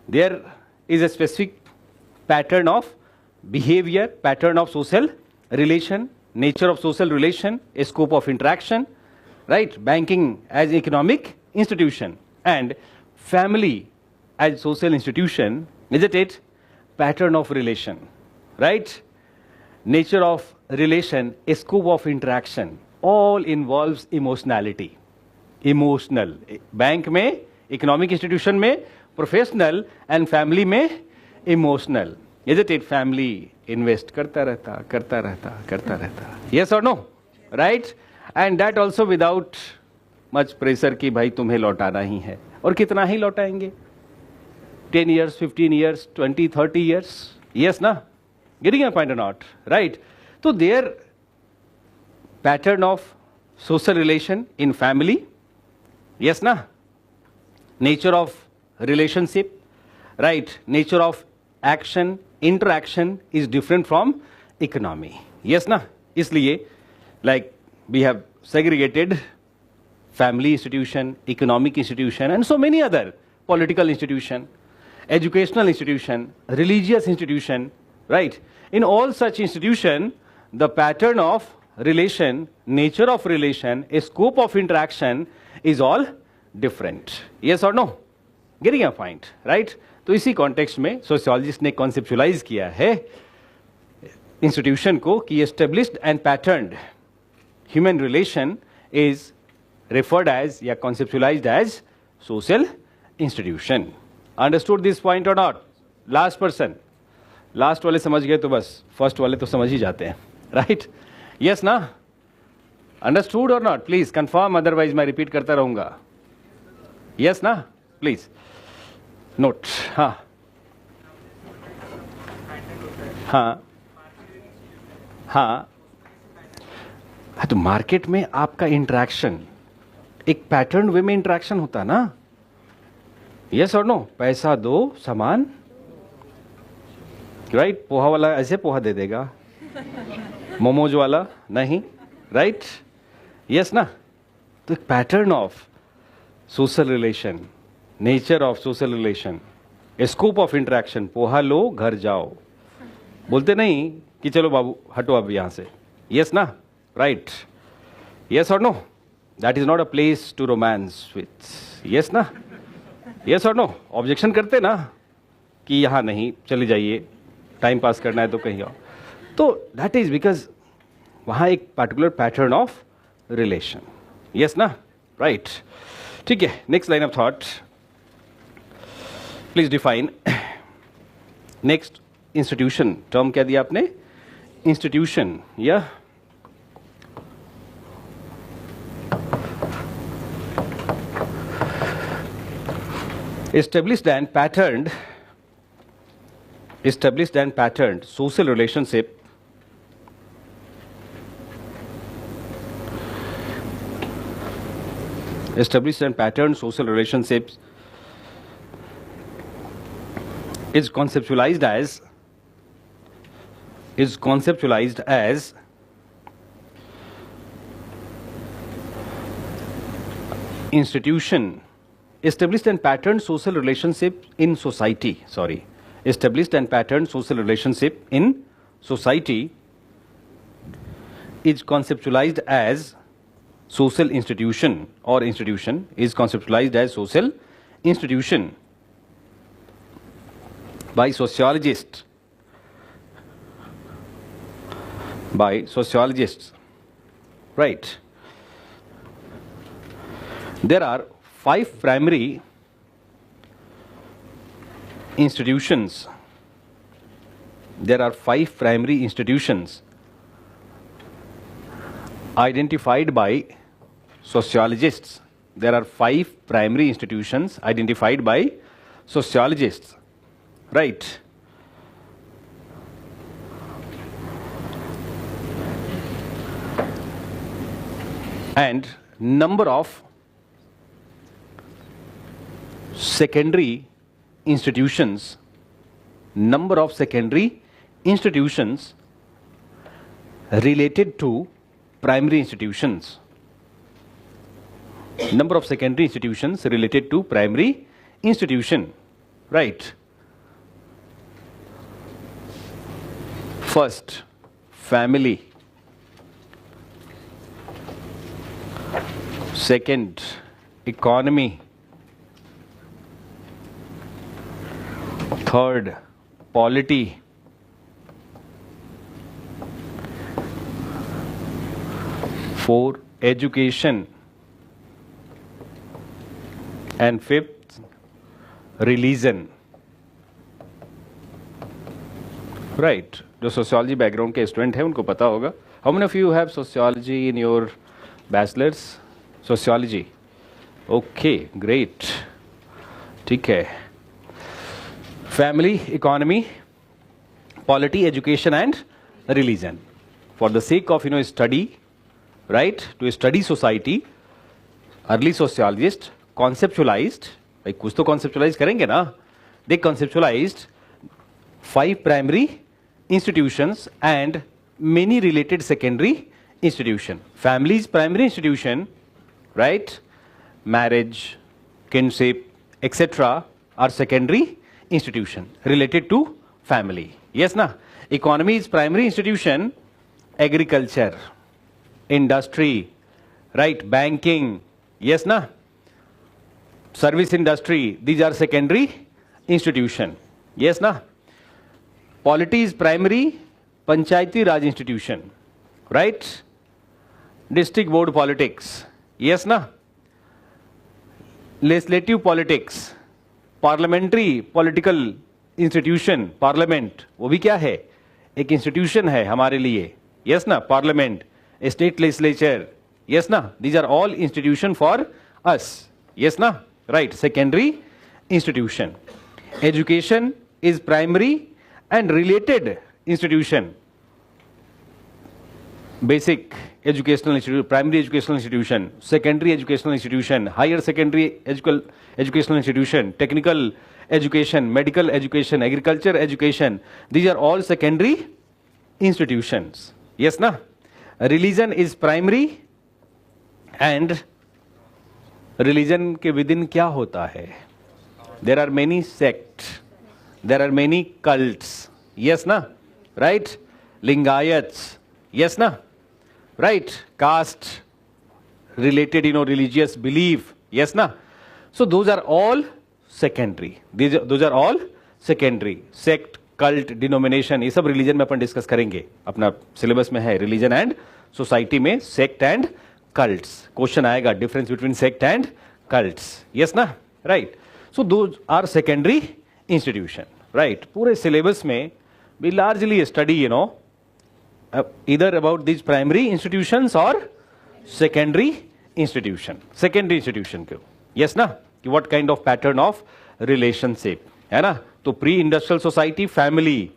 there is a specific pattern of behavior, pattern of social relation, nature of social relation, a scope of interaction, right? Banking as economic institution and family as social institution, isn't it? Pattern of relation, right? Nature of relation, a scope of interaction, all involves emotionality. Emotional. Bank में, economic institution में, professional and family में, emotional. Isn't it? Family invest करता रहता. Yes or no? Right? And that also without much pressure कि भाई तुम्हें लौटाना ही है. और कितना ही लौटाएंगे? 10 years, 15 years, 20, 30 years. Yes, na? Getting a point or not? Right? So their pattern of social relation in family. Yes, na? Nature of relationship. Right? Nature of action, interaction is different from economy. Yes, na? इसलिए, like we have segregated family institution, economic institution, and so many other political institution, educational institution, religious institution, right? In all such institution, the pattern of relation, nature of relation, a scope of interaction is all different. Yes or no? Getting a point, right? तो इसी कॉन्टेक्स्ट में सोशियोलॉजिस्ट ने कॉन्सेप्चुलाइज किया है इंस्टीट्यूशन को कि established and patterned human relation is referred as या conceptualized as social institution. Understood this point or not? Last person. Last वाले समझ गए तो बस first वाले तो समझ ही जाते हैं, right? Yes ना? Understood or not? Please confirm, otherwise मैं repeat करता रहूँगा. Yes ना? Please. Note. हाँ. हाँ. हाँ. हाँ तो मार्केट में आपका इंटरेक्शन एक पैटर्न वे में इंटरेक्शन होता है ना. यस और नो? पैसा दो सामान, राइट? पोहा वाला ऐसे पोहा दे देगा, मोमोज वाला नहीं, राइट? यस ना? तो एक pattern of social relation, nature of social relation, scope of interaction. Poha लो घर जाओ, बोलते नहीं कि चलो बाबू हटो अब यहां से. यस ना? राइट? यस और no? That is not a place to romance with. Yes ना? Yes or no? Objection करते ना कि यहाँ नहीं, चले जाइए, टाइम पास करना है तो कहीं और. तो that is because वहाँ एक particular pattern of relation. Yes ना? Right. ठीक है. Next line of thought. Please define. Next institution. Term क्या दिया आपने? Institution. Yeah. Established and patterned social relationship established and patterned social relationships is conceptualized as institution. Established and patterned social relationship in society. Established and patterned social relationship in society is conceptualized as social institution or institution is conceptualized as social institution by sociologists. Right. There are 5 primary institutions. There are 5 primary institutions identified by sociologists. There are 5 primary institutions identified by sociologists. Right. And number of secondary institutions related to primary institutions. Number of secondary institutions related to primary institution. Right. First, family. Second, economy. Third, polity. Four, education. And fifth, religion. Right. जो सोशियोलॉजी बैकग्राउंड के स्टूडेंट हैं उनको पता होगा. How many of you have sociology in your bachelors? Sociology. Okay, great. ठीक है. Family, economy, polity, education and religion. For the sake of study, right, to study society, early sociologist conceptualised, भाई कुछ तो कॉन्सेप्चुलाइज करेंगे ना. दे कॉन्सेप्चुलाइज्ड 5 primary institutions and many related secondary institution. Family is primary institution, right? Marriage, kinship, etc. are secondary institution related to family. Yes na? Economy is primary institution. Agriculture, industry, right? Banking, yes na? Service industry, these are secondary institution. Yes na? Polity is primary, Panchayati Raj institution, right? District board politics, yes na? Legislative politics, parliamentary political institution, parliament, वो भी क्या है? एक institution है हमारे लिए, yes ना? Parliament, state legislature, yes ना? These are all institution for us, yes ना? Right, secondary institution. Education is primary and related institution. Basic educational institution, primary educational institution, secondary educational institution, higher secondary educational institution, technical education, medical education, agriculture education. These are all secondary institutions. Yes na? Religion is primary and religion के within क्या होता है? There are many sects. There are many cults, yes na? Right? Lingayats, yes na? Right? Caste related, religious belief, yes na? So those are all secondary. Those are all secondary. Sect, cult, denomination, ये सब religion में अपन discuss करेंगे. अपना syllabus में है religion and society में sect and cults. Question आएगा difference between sect and cults. Yes na? Right? So those are secondary institution. Right, पूरे syllabus में we largely study, either about these primary institutions or secondary institution. Secondary institution क्यों? Yes ना? कि what kind of pattern of relationship, है ना? तो pre-industrial society, family,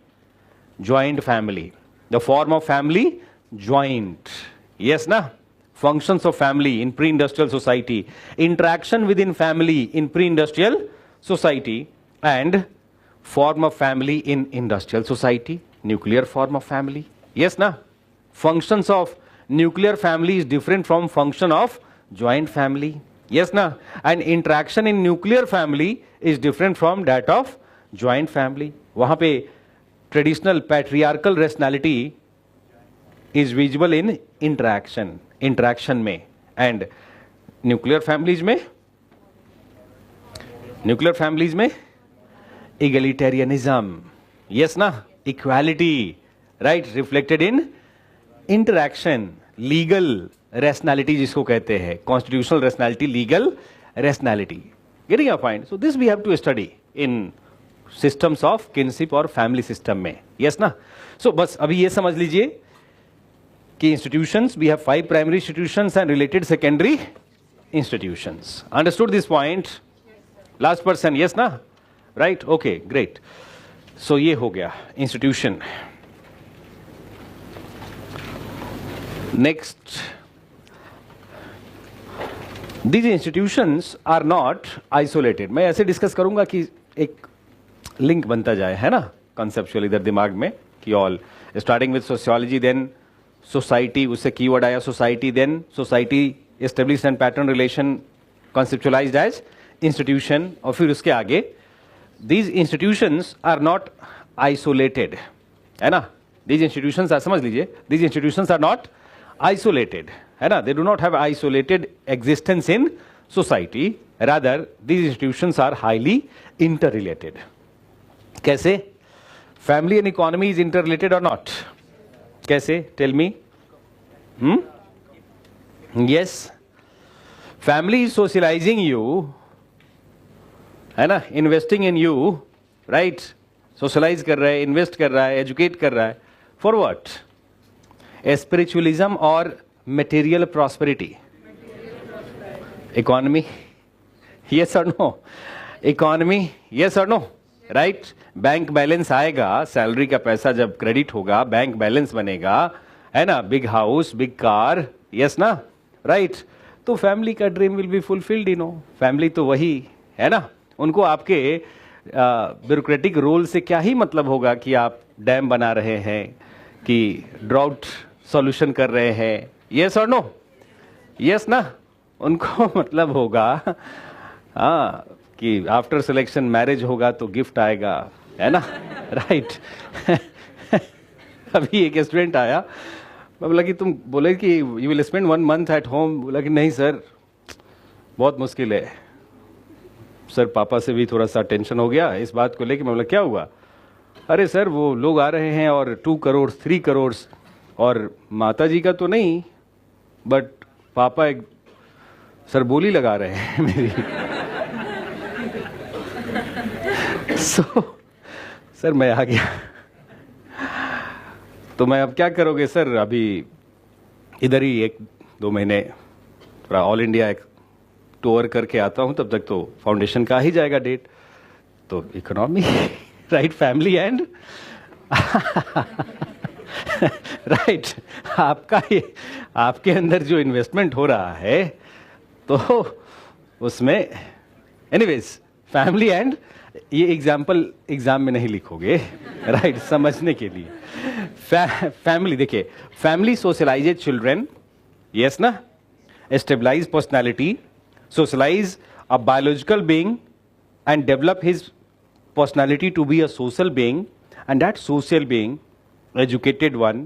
joint family. The form of family, joint. Yes ना? Functions of family in pre-industrial society. Interaction within family in pre-industrial society and form of family in industrial society, nuclear form of family. Yes na? Functions of nuclear family is different from function of joint family. Yes na? And interaction in nuclear family is different from that of joint family. वहाँ पे traditional patriarchal rationality is visible in interaction में, and nuclear families में egalitarianism, yes na? Equality, right? Reflected in interaction. Legal rationality जिसको कहते हैं, constitutional rationality, legal rationality. Getting your point? So this we have to study in systems of kinship और family system में. Yes ना? So बस अभी ये समझ लीजिए कि institutions, we have 5 primary institutions and related secondary institutions. Understood this point? Last person, yes ना? Right? Okay, great. So ये हो गया institution. Next, these institutions are not isolated. मैं ऐसे डिस्कस करूंगा कि एक लिंक बनता जाए, है ना, कॉन्सेप्चुअल इधर दिमाग में कि all starting with sociology, then society, उससे कीवर्ड आया society, then society establish and pattern relation conceptualised as institution, और फिर उसके आगे these institutions are not isolated, है ना. These institutions are, समझ लीजिए, these institutions are not isolated, है ना, they do not have isolated existence in society, rather these institutions are highly interrelated. कैसे? Family and economy is interrelated और नॉट? कैसे? Tell me. Yes, family is socialising you, है ना, investing in you, right. Socialise कर रहा है, इन्वेस्ट कर रहा है, एजुकेट कर रहा है. For what? स्पिरिचुअलिज्म और मटेरियल प्रॉस्पेरिटी. इकोनॉमी, यस और नो? इकोनॉमी, यस और नो? राइट. बैंक बैलेंस आएगा, सैलरी का पैसा जब क्रेडिट होगा, बैंक बैलेंस बनेगा, है ना, big house, big car, yes ना, राइट. तो फैमिली का dream will be fulfilled, you no. Family तो वही है ना. उनको आपके ब्यूरोक्रेटिक रोल से क्या ही मतलब होगा कि आप डैम बना रहे हैं, कि ड्राउट सॉल्यूशन कर रहे हैं, यस और नो? यस ना. उनको मतलब होगा हाँ कि आफ्टर सिलेक्शन मैरिज होगा तो गिफ्ट आएगा, है ना, राइट. अभी एक स्टूडेंट आया, मैं बोला कि तुम बोले कि you will spend 1 month at home. बोला कि नहीं सर, बहुत मुश्किल है सर, पापा से भी थोड़ा सा टेंशन हो गया इस बात को लेके. मैं बोला क्या हुआ? अरे सर वो लोग आ रहे हैं और 2 करोड़ 3 करोड़, और माता जी का तो नहीं, बट पापा एक सर बोली लगा रहे हैं मेरी. सर मैं आ गया. तो मैं अब क्या करोगे सर? अभी इधर ही 1-2 महीने थोड़ा ऑल इंडिया एक टूर करके आता हूं, तब तक तो फाउंडेशन का ही जाएगा डेट. तो economy, right, family and right. आपके अंदर जो इन्वेस्टमेंट हो रहा है तो उसमें एनीवेज फैमिली एंड, ये एग्जाम में नहीं लिखोगे, राइट, समझने के लिए. फैमिली देखिए, फैमिली सोशलाइजेज चिल्ड्रन, यस ना, stabilise personality, socialize a biological being and develop his personality to be a social being, and that social being, educated one,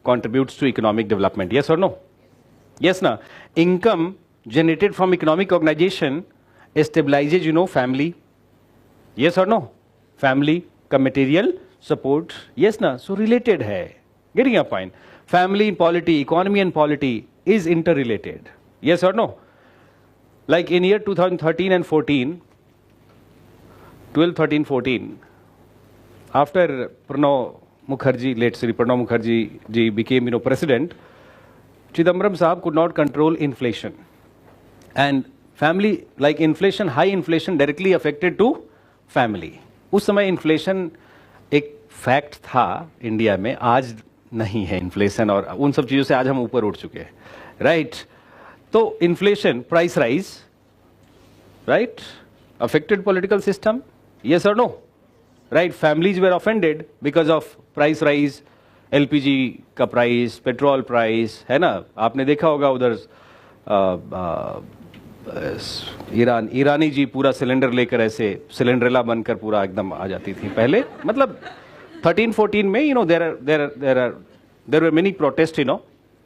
contributes to economic development. Yes or no? Yes na. Income generated from economic organization stabilizes, you know, family. Yes or no? Family का material support, yes na, so related hai. Getting your point? Family and polity, economy and polity is interrelated. Yes or no? Like in year 2013 and 14, 12, 13, 14, after Pranab Mukherjee, late Sri Pranab Mukherjee ji became, you know, president, Chidambaram Sahab could not control inflation. And family, like inflation, high inflation directly affected to family. उस समय इन्फ्लेशन एक फैक्ट था इंडिया में, आज नहीं है इन्फ्लेशन, और उन सब चीज़ों से आज हम ऊपर उठ चुके हैं, राइट. तो inflation, price rise, right, affected political system, yes और no, right. Families were offended because of price rise, LPG का प्राइस, पेट्रोल प्राइस, है ना. आपने देखा होगा उधर ईरानी जी पूरा सिलेंडर लेकर ऐसे सिलेंड्रेला बनकर पूरा एकदम आ जाती थी पहले. मतलब 13-14 में, you know, there were many protest, you know,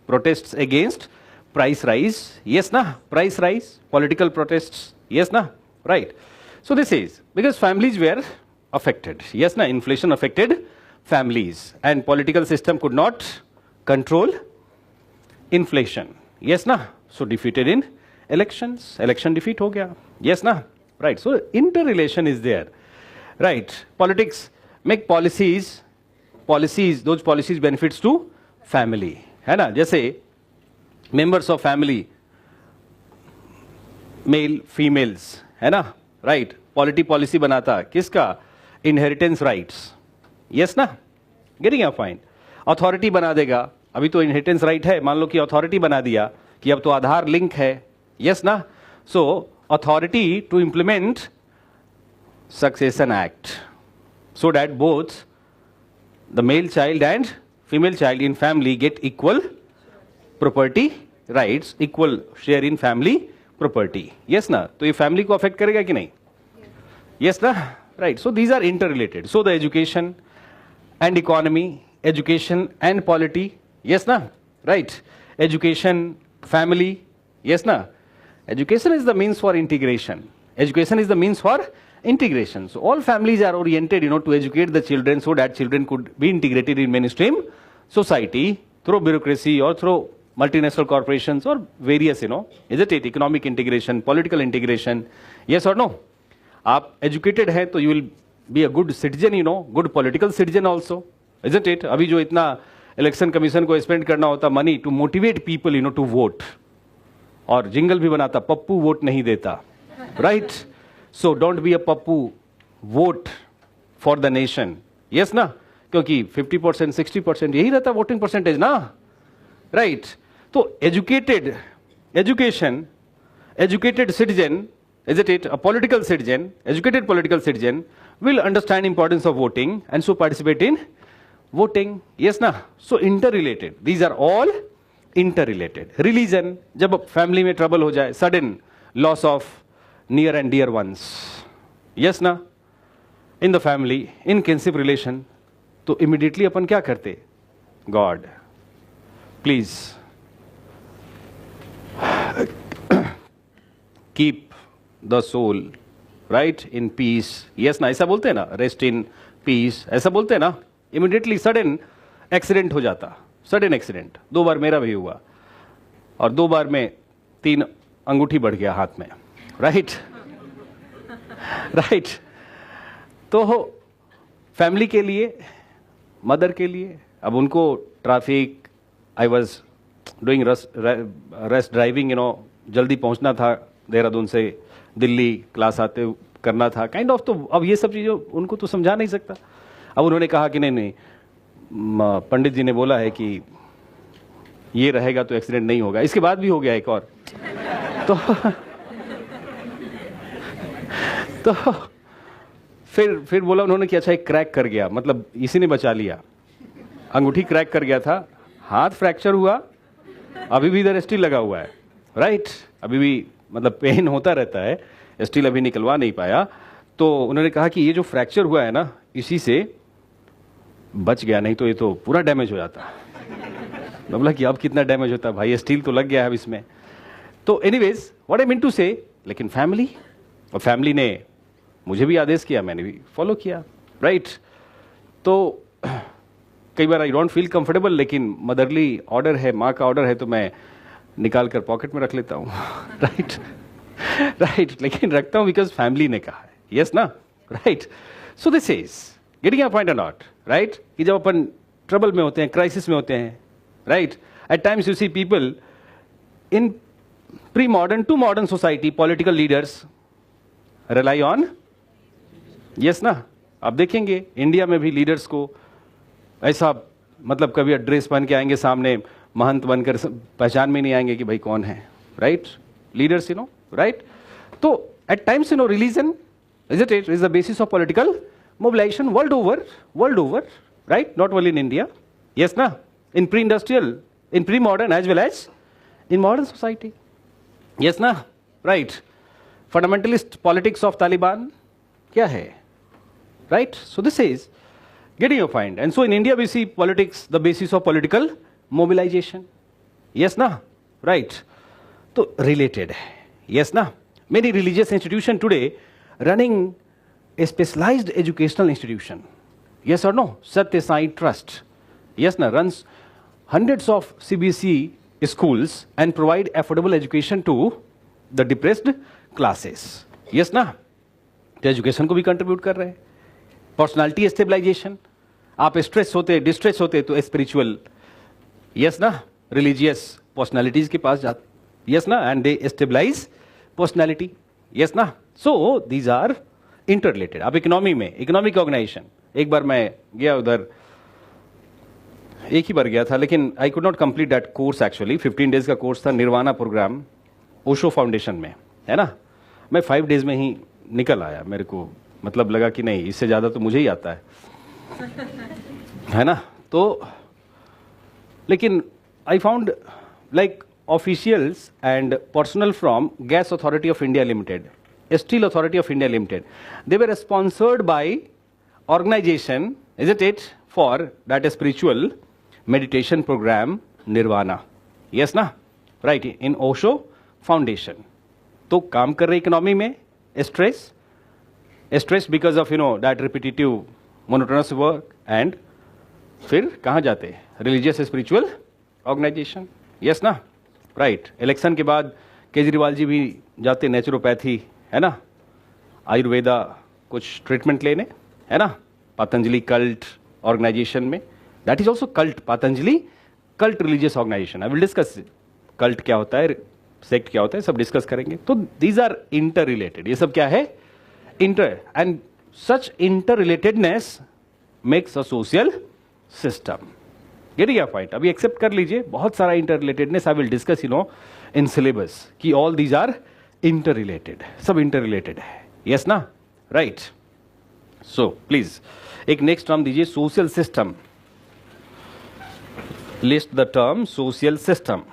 protests against price rise, yes na, price rise, political protests, yes na, right. So this is because families were affected, yes na, inflation affected families and political system could not control inflation, yes na, so defeated in elections, election defeat ho gaya, yes na, right. So interrelation is there, right. Politics make policies, those policies benefits to family, है ना. जैसे members of family, mail females, है ना, राइट. पॉलिसी बनाता किसका? इनहेरिटेंस राइट्स, यस ना. Getting your point. अथॉरिटी बना देगा, अभी तो इनहेरिटेंस राइट है, मान लो कि अथॉरिटी बना दिया कि अब तो आधार लिंक है, यस ना. So authority to implement succession act so that both the male child and female child in family get equal property rights, equal share in family property. Yes na? तो ये family को affect करेगा कि नहीं? Yes na? Right. So these are interrelated. So the education and economy, education and polity. Yes na? Right. Education family. Yes, na? Education is the means for integration. Education is the means for integration. So all families are oriented, to educate the children so that children could be integrated in mainstream society through bureaucracy or through multinational corporations or various, isn't it? Economic integration, political integration. Yes or no? आप educated हैं तो you will be a good citizen, good political citizen also, isn't it? अभी जो इतना इलेक्शन कमीशन को स्पेंड करना होता money to motivate people, to vote, और जिंगल भी बनाता, पप्पू वोट नहीं देता, right? So don't be a Pappu, vote for the nation. Yes ना? क्योंकि 50% 60% यही रहता वोटिंग परसेंटेज ना, राइट? तो educated citizen, isn't it? A political citizen, educated political citizen will understand importance of voting and so participate in voting. Yes na? So interrelated. These are all interrelated. Religion, जब family में trouble हो जाए, sudden loss of near and dear ones. Yes na? In the family, in kinship relation, तो immediately अपन क्या करते? God, please keep the soul, right, in peace. Yes ना? ऐसा बोलते हैं ना? Rest in peace. ऐसा बोलते हैं ना? Immediately sudden accident हो जाता. Sudden accident. 2 बार मेरा भी हुआ और 2 बार में 3 अंगूठी बढ़ गया हाथ में. Right? Right? तो फैमिली के लिए, मदर के लिए, अब उनको traffic, I was doing rest driving, जल्दी पहुंचना था देहरादून से दिल्ली, क्लास आते करना था, काइंड ऑफ. तो अब ये सब चीज़ें उनको तो समझा नहीं सकता. अब उन्होंने कहा कि नहीं, पंडित जी ने बोला है कि ये रहेगा तो एक्सीडेंट नहीं होगा. इसके बाद भी हो गया एक और. तो फिर बोला उन्होंने कि अच्छा एक क्रैक कर गया, मतलब इसी ने बचा लिया. अंगूठी क्रैक कर गया था, हाथ फ्रैक्चर हुआ, अभी भी इधर स्टील लगा हुआ है, राइट? अभी भी मतलब पेन होता रहता है, स्टील अभी निकलवा नहीं पाया. तो उन्होंने कहा कि ये जो फ्रैक्चर हुआ है ना, इसी से बच गया, नहीं तो ये तो पूरा डैमेज हो जाता. मैं बोला कि अब कितना डैमेज होता है भाई, स्टील तो लग गया है अब इसमें. तो anyways what I mean to say, लेकिन फैमिली, और फैमिली ने मुझे भी आदेश किया, मैंने भी फॉलो किया, राइट? तो कई बार आई डोंट फील कंफर्टेबल, लेकिन मदरली ऑर्डर है, माँ का ऑर्डर है, तो मैं निकाल कर पॉकेट में रख लेता हूँ. राइट? राइट, लेकिन रखता हूँ बिकॉज फैमिली ने कहा है. यस ना? Right? So this is getting a point और नॉट, राइट? कि जब अपन ट्रबल में होते हैं, क्राइसिस में होते हैं, right? At times you see people in pre modern to modern society, political leaders rely on. Yes ना? आप देखेंगे इंडिया में भी लीडर्स को ऐसा, मतलब कभी ड्रेस पहन के आएंगे सामने, महंत बनकर पहचान में नहीं आएंगे कि भाई कौन है, राइट? Leaders, right? तो eight times religion is the basis of political mobilisation world over, right? Not only in India. Yes ना? इन pre industrial, in pre modern age well as in modern society. Yes ना? Right? Fundamentalist politics of Taliban क्या है, right? So this is getting your point. And so in India we see politics the basis of political mobilization. Yes na? Right? So related. Yes na? Many religious institutions today running a specialized educational institution. Yes or no? Satya Sai Trust. Yes na? Runs hundreds of CBSE schools and provide affordable education to the depressed classes. Yes na? तो एजुकेशन को भी कंट्रीब्यूट कर रहे हैं. पर्सनालिटी स्टेबलाइजेशन, आप स्ट्रेस होते, डिस्ट्रेस होते तो स्पिरिचुअल, यस ना, रिलीजियस पर्सनालिटीज के पास जाते, यस ना, and they stabilise personality. Yes ना? So these are interrelated. आप इकोनॉमी में, इकोनॉमिक ऑर्गेनाइजेशन, एक बार मैं गया उधर, एक ही बार गया था, लेकिन I could not complete that course. Actually 15 days का कोर्स था, निर्वाणा प्रोग्राम, ओशो फाउंडेशन में, है ना? मैं 5 डेज में ही निकल आया. मेरे को मतलब लगा कि नहीं, इससे ज़्यादा तो मुझे ही आता है ना? तो लेकिन I found like officials and personnel from Gas Authority of India Limited, Steel Authority of India Limited, they were sponsored by organisation, is it for that spiritual meditation programme nirvana. Yes ना? Right, in Osho foundation. तो काम कर रही इकोनॉमी में stress because of that repetitive monotonous work, and फिर कहाँ जाते हैं, रिलीजियस स्पिरिचुअल ऑर्गेनाइजेशन. यस ना, राइट. इलेक्शन के बाद केजरीवाल जी भी जाते नेचुरोपैथी, है ना, आयुर्वेदा कुछ ट्रीटमेंट लेने, है ना, पतंजलि कल्ट ऑर्गेनाइजेशन में. That is also cult, Patanjali cult religious organisation. I will discuss cult क्या होता है, सेक्ट क्या होता है, सब डिस्कस करेंगे. तो दीज आर इंटर रिलेटेड. ये सब क्या है, inter, and such interrelatedness makes a social system. ये क्या पॉइंट अभी एक्सेप्ट कर लीजिए. बहुत सारा interrelatedness I will discuss in syllabus कि all these are interrelated, सब इंटर रिलेटेड है. यस ना, राइट. सो प्लीज एक नेक्स्ट टर्म दीजिए, social system. List the term social system.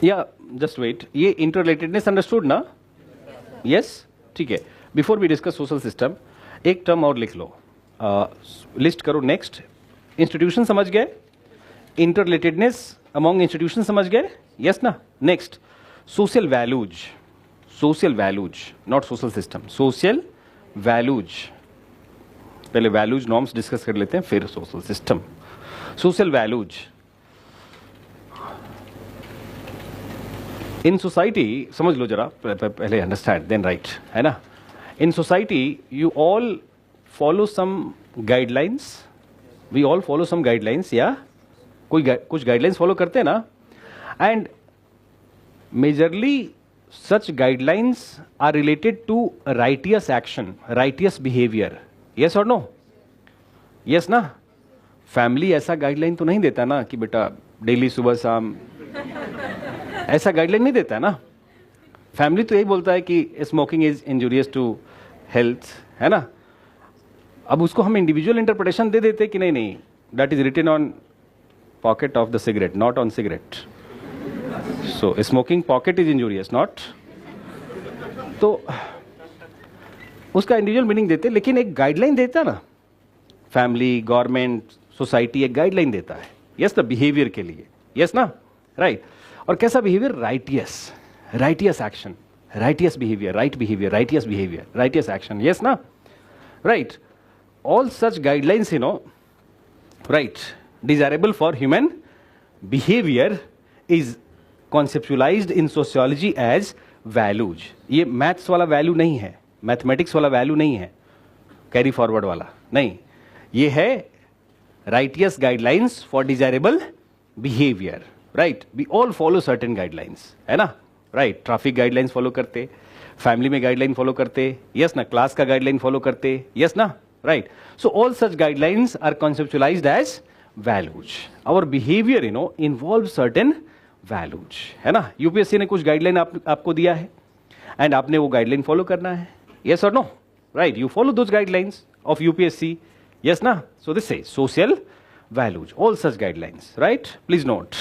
या जस्ट वेट, ये इंटररिलेटेडनेस अंडरस्टूड ना? यस, ठीक है. Before we discuss social system, एक टर्म और लिख लो, लिस्ट करो. नेक्स्ट, इंस्टीट्यूशन समझ गए, इंटररिलेटेडनेस अमॉन्ग इंस्टीट्यूशन समझ गए. यस ना. Next, social values. Social values, not social system, social values. पहले वैल्यूज नॉर्म्स डिस्कस कर लेते हैं, फिर social system. Social values in society, समझ लो जरा पहले, अंडरस्टैंड देन राइट, है ना. In society you all follow some guidelines, we all follow some guidelines, या कुछ गाइडलाइंस फॉलो करते हैं ना. And majorly such guidelines are related to righteous action, righteous behaviour. Yes और नो? यस ना. फैमिली ऐसा गाइडलाइन तो नहीं देता ना कि बेटा डेली सुबह शाम, ऐसा गाइडलाइन नहीं देता है ना. फैमिली तो यही बोलता है कि smoking is injurious to health, है ना. अब उसको हम इंडिविजुअल इंटरप्रिटेशन दे देते कि नहीं, that is written on pocket of the cigarette, not on cigarette. So smoking pocket is injurious, not. तो उसका इंडिविजुअल मीनिंग देते, लेकिन एक गाइडलाइन देता ना. फैमिली, गवर्नमेंट, सोसाइटी एक गाइडलाइन देता है. यस ना, बिहेवियर के लिए. यस ना, राइट. और कैसा behaviour? Righteous, righteous action, righteous behaviour, right behaviour, righteous behaviour, righteous action. Yes ना, right. All such guidelines right, desirable for human behaviour is conceptualised in sociology as values. ये मैथ्स वाला वैल्यू नहीं है, मैथमेटिक्स वाला वैल्यू नहीं है, कैरी फॉरवर्ड वाला नहीं. ये है righteous guidelines for desirable behaviour. Right, we all follow certain guidelines, है ना. राइट, ट्रैफिक गाइडलाइंस फॉलो करते, फैमिली में गाइडलाइन फॉलो करते. यस ना, क्लास का गाइडलाइन फॉलो करते. यस ना, right. So all such guidelines are conceptualised as values. Our behaviour involve certain values, है ना. यूपीएससी ने कुछ गाइडलाइन आपको दिया है एंड आपने वो गाइडलाइन फॉलो करना है. यस और no? Right, you follow those guidelines of UPSC. Yes ना. So this is social values, all such guidelines, right? Please note.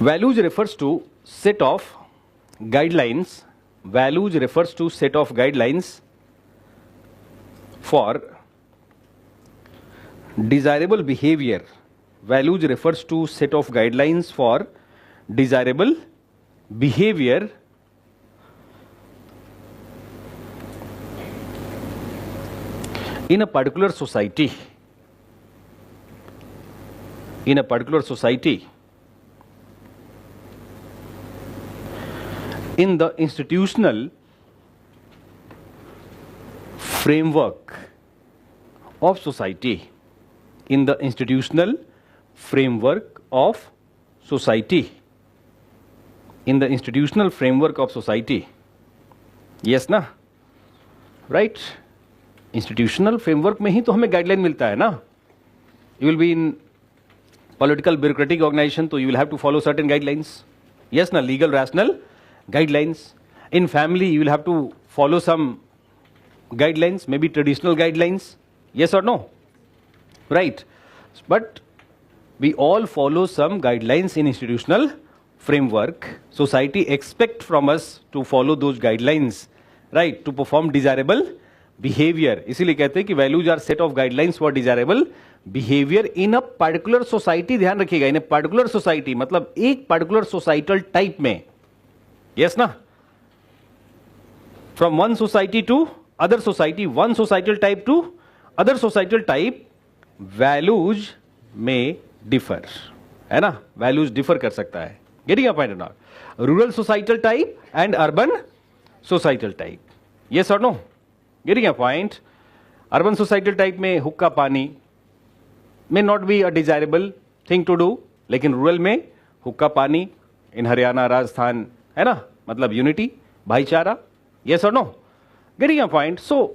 Values refers to set of guidelines. Values refers to set of guidelines for desirable behavior. Values refers to set of guidelines for desirable behavior in a particular society. In a particular society, in the institutional framework of society, in the institutional framework of society, in the institutional framework of society. Yes ना, right? इंस्टीट्यूशनल फ्रेमवर्क में ही तो हमें गाइडलाइन मिलता है ना. You will be in political bureaucratic organisation, तो you will have to follow certain guidelines. Yes ना, legal rational guidelines. In family you will have to follow some guidelines, maybe traditional guidelines. Yes or no? Right. But we all follow some guidelines in institutional framework. Society expect from us to follow those guidelines, right, to perform desirable behavior. इसीलिए कहते हैं कि values are set of guidelines for desirable behavior in a particular society. ध्यान रखिएगा, in a particular society मतलब एक particular societal type में, yes ना, from one society to other society, one societal type to other societal type, values may differ, है ना, values differ कर सकता है. Getting a point or not? Rural societal type and urban societal type. Yes or no? Getting a point? Urban societal type में हुक्का पानी may not be a desirable thing to do, लेकिन rural में हुक्का पानी in हरियाणा, राजस्थान, है ना, मतलब unity, भाईचारा. Yes or no? Getting a point? So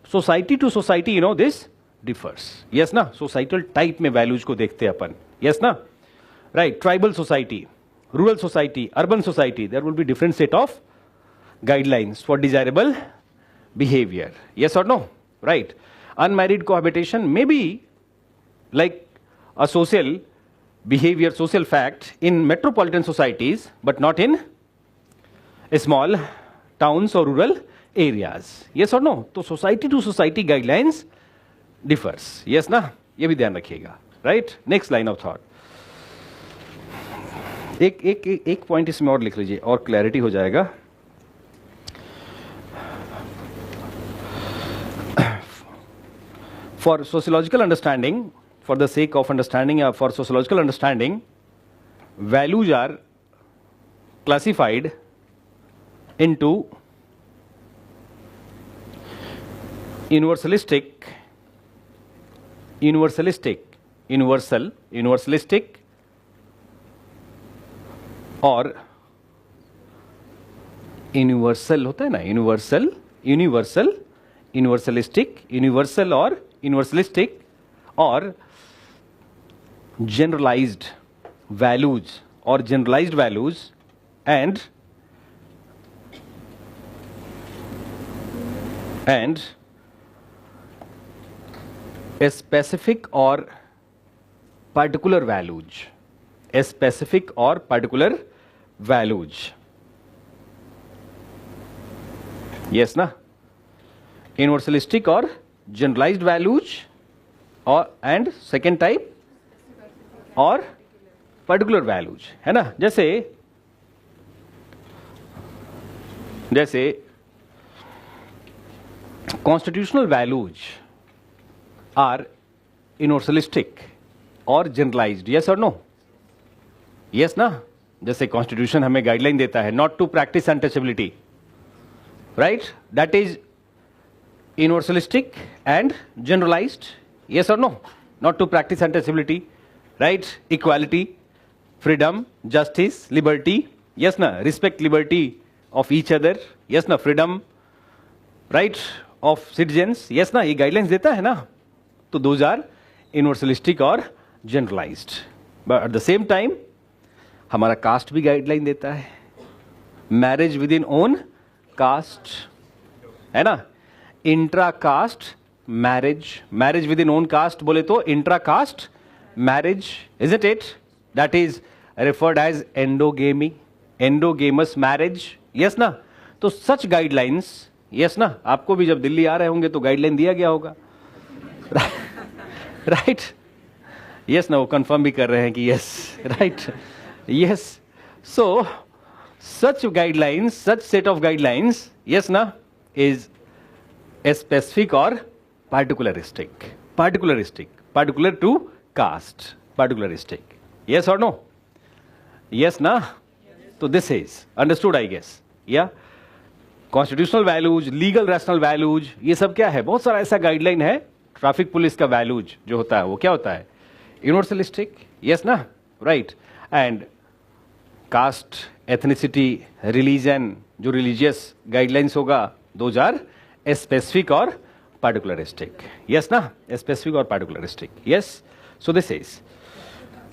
society to society, you know, this differs. Yes ना, societal type में values को देखते हैं अपन. Yes ना, right? Tribal society, rural society, urban society, there will be different set of guidelines for desirable behavior. Yes or no? Right? Unmarried cohabitation may be like a social behavior, social fact in metropolitan societies, but not in small towns or rural areas. Yes or no? तो society to society guidelines differs. Yes ना, ये भी ध्यान रखिएगा. Right? Next line of thought. एक पॉइंट इसमें और लिख लीजिए और क्लैरिटी हो जाएगा. For sociological understanding, for the sake of understanding, for sociological understanding, values are classified into universalistic, और यूनिवर्सल होता है ना, यूनिवर्सलिस्टिक, यूनिवर्सल और यूनिवर्सलिस्टिक, और जनरलाइज्ड वैल्यूज एंड स्पेसिफिक और पर्टिकुलर वैल्यूज. यस ना, यूनिवर्सलिस्टिक और जनरलाइज्ड वैल्यूज, और एंड सेकेंड टाइप और पर्टिकुलर वैल्यूज, है ना. जैसे कॉन्स्टिट्यूशनल वैल्यूज आर यूनिवर्सलिस्टिक और जनरलाइज्ड. यस और नो? यस ना. जैसे कॉन्स्टिट्यूशन हमें गाइडलाइन देता है not to practise untouchability, right, that is universalistic and generalised. Yes और no? Not to practise untouchability, right, equality, freedom, justice, liberty. Yes ना, respect liberty of each other. Yes ना, freedom, right, of citizens. Yes ना, ये गाइडलाइंस देता है ना. तो दोज आर यूनिवर्सलिस्टिक और generalized. But at the same time हमारा कास्ट भी गाइडलाइन देता है. Marriage within own caste, है ना, intra caste marriage within own caste बोले तो intra caste marriage, isn't it? That is referred as endogamous marriage. Yes ना. तो सच गाइडलाइंस, यस ना, आपको भी जब दिल्ली आ रहे होंगे तो गाइडलाइन दिया गया होगा, राइट. यस ना, वो कंफर्म भी कर रहे हैं कि yes, right, yes. So such guidelines, such set of guidelines, yes na, is a specific or particularistic, particular to caste, particularistic. Yes or no? Yes na. So this is understood, I guess. Yeah. Constitutional values, legal rational values, ये सब क्या है? बहुत सारा ऐसा गाइडलाइन है. ट्रैफिक पुलिस का वैल्यूज जो होता है वो क्या होता है? यूनिवर्सलिस्टिक. यस ना, right. And caste, ethnicity, religion, जो रिलीजियस गाइडलाइंस होगा, दोज आर स्पेसिफिक और पार्टिकुलरिस्टिक. यस ना, स्पेसिफिक और particularistic. Yes. So this is,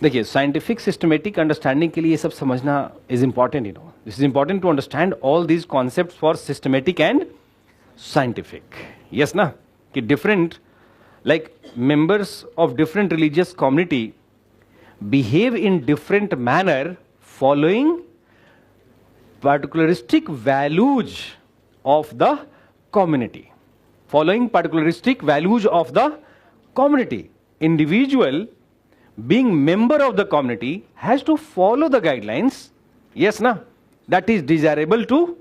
देखिए, साइंटिफिक सिस्टमेटिक अंडरस्टैंडिंग के लिए ये सब समझना is important. You know, this is important to understand all these concepts for systematic and scientific. Yes ना, कि different, like members of different religious community behave in different manner following particularistic values of the community. Following particularistic values of the community. Individual being member of the community has to follow the guidelines, yes na, that is desirable to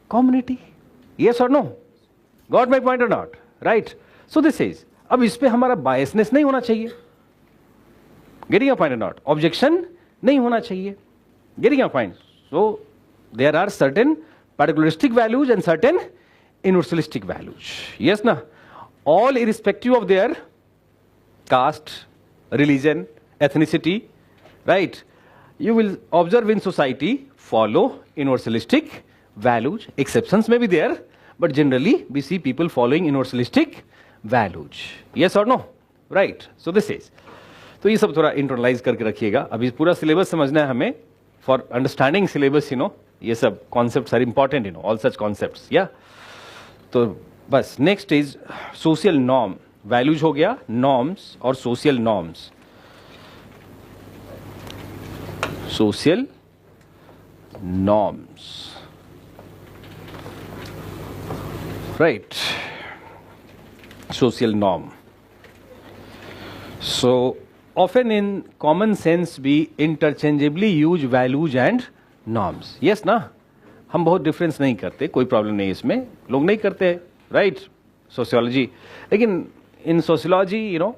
community. Yes or no? Got my point or not? Right? So this is, अब इस पे हमारा biasness नहीं होना चाहिए. Getting your point or not? Objection नहीं होना चाहिए. Getting your point? So there are certain particularistic values and certain universalistic values. Yes na? All irrespective of their caste, religion, ethnicity, right? You will observe in society follow universalistic values. Exceptions may be there, but generally we see people following universalistic values. Yes or no? Right? So this is. तो ये सब थोड़ा इंटरनलाइज करके रखिएगा. अभी पूरा सिलेबस समझना है हमें. For understanding syllabus, you know, ये सब concepts are important, you know, all such concepts. Yeah. तो बस next is social norm. Values हो गया, norms और social norms. Social norms. Right. Social norm. So often in common sense we interchangeably use values and norms. Yes ना? हम बहुत डिफरेंस नहीं करते, कोई प्रॉब्लम नहीं इसमें, लोग नहीं करते, राइट? सोशियोलॉजी, लेकिन इन sociology you know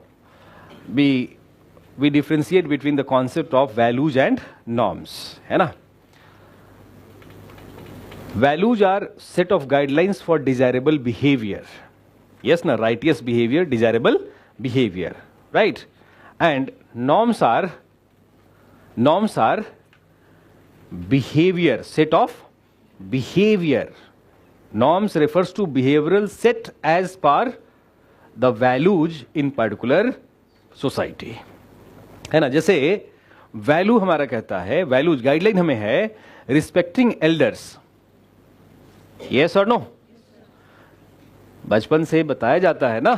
we differentiate between the concept of values and norms, है ना? Values are set of guidelines for desirable behavior. Yes ना? Righteous behavior, desirable behavior, right? And norms are behavior, set of behavior. Norms refers to behavioral set as per the values in particular society. है ना? जैसे वैल्यू हमारा कहता है, वैल्यूज गाइडलाइन हमें है रिस्पेक्टिंग एल्डर्स. यस और नो? बचपन से बताया जाता है ना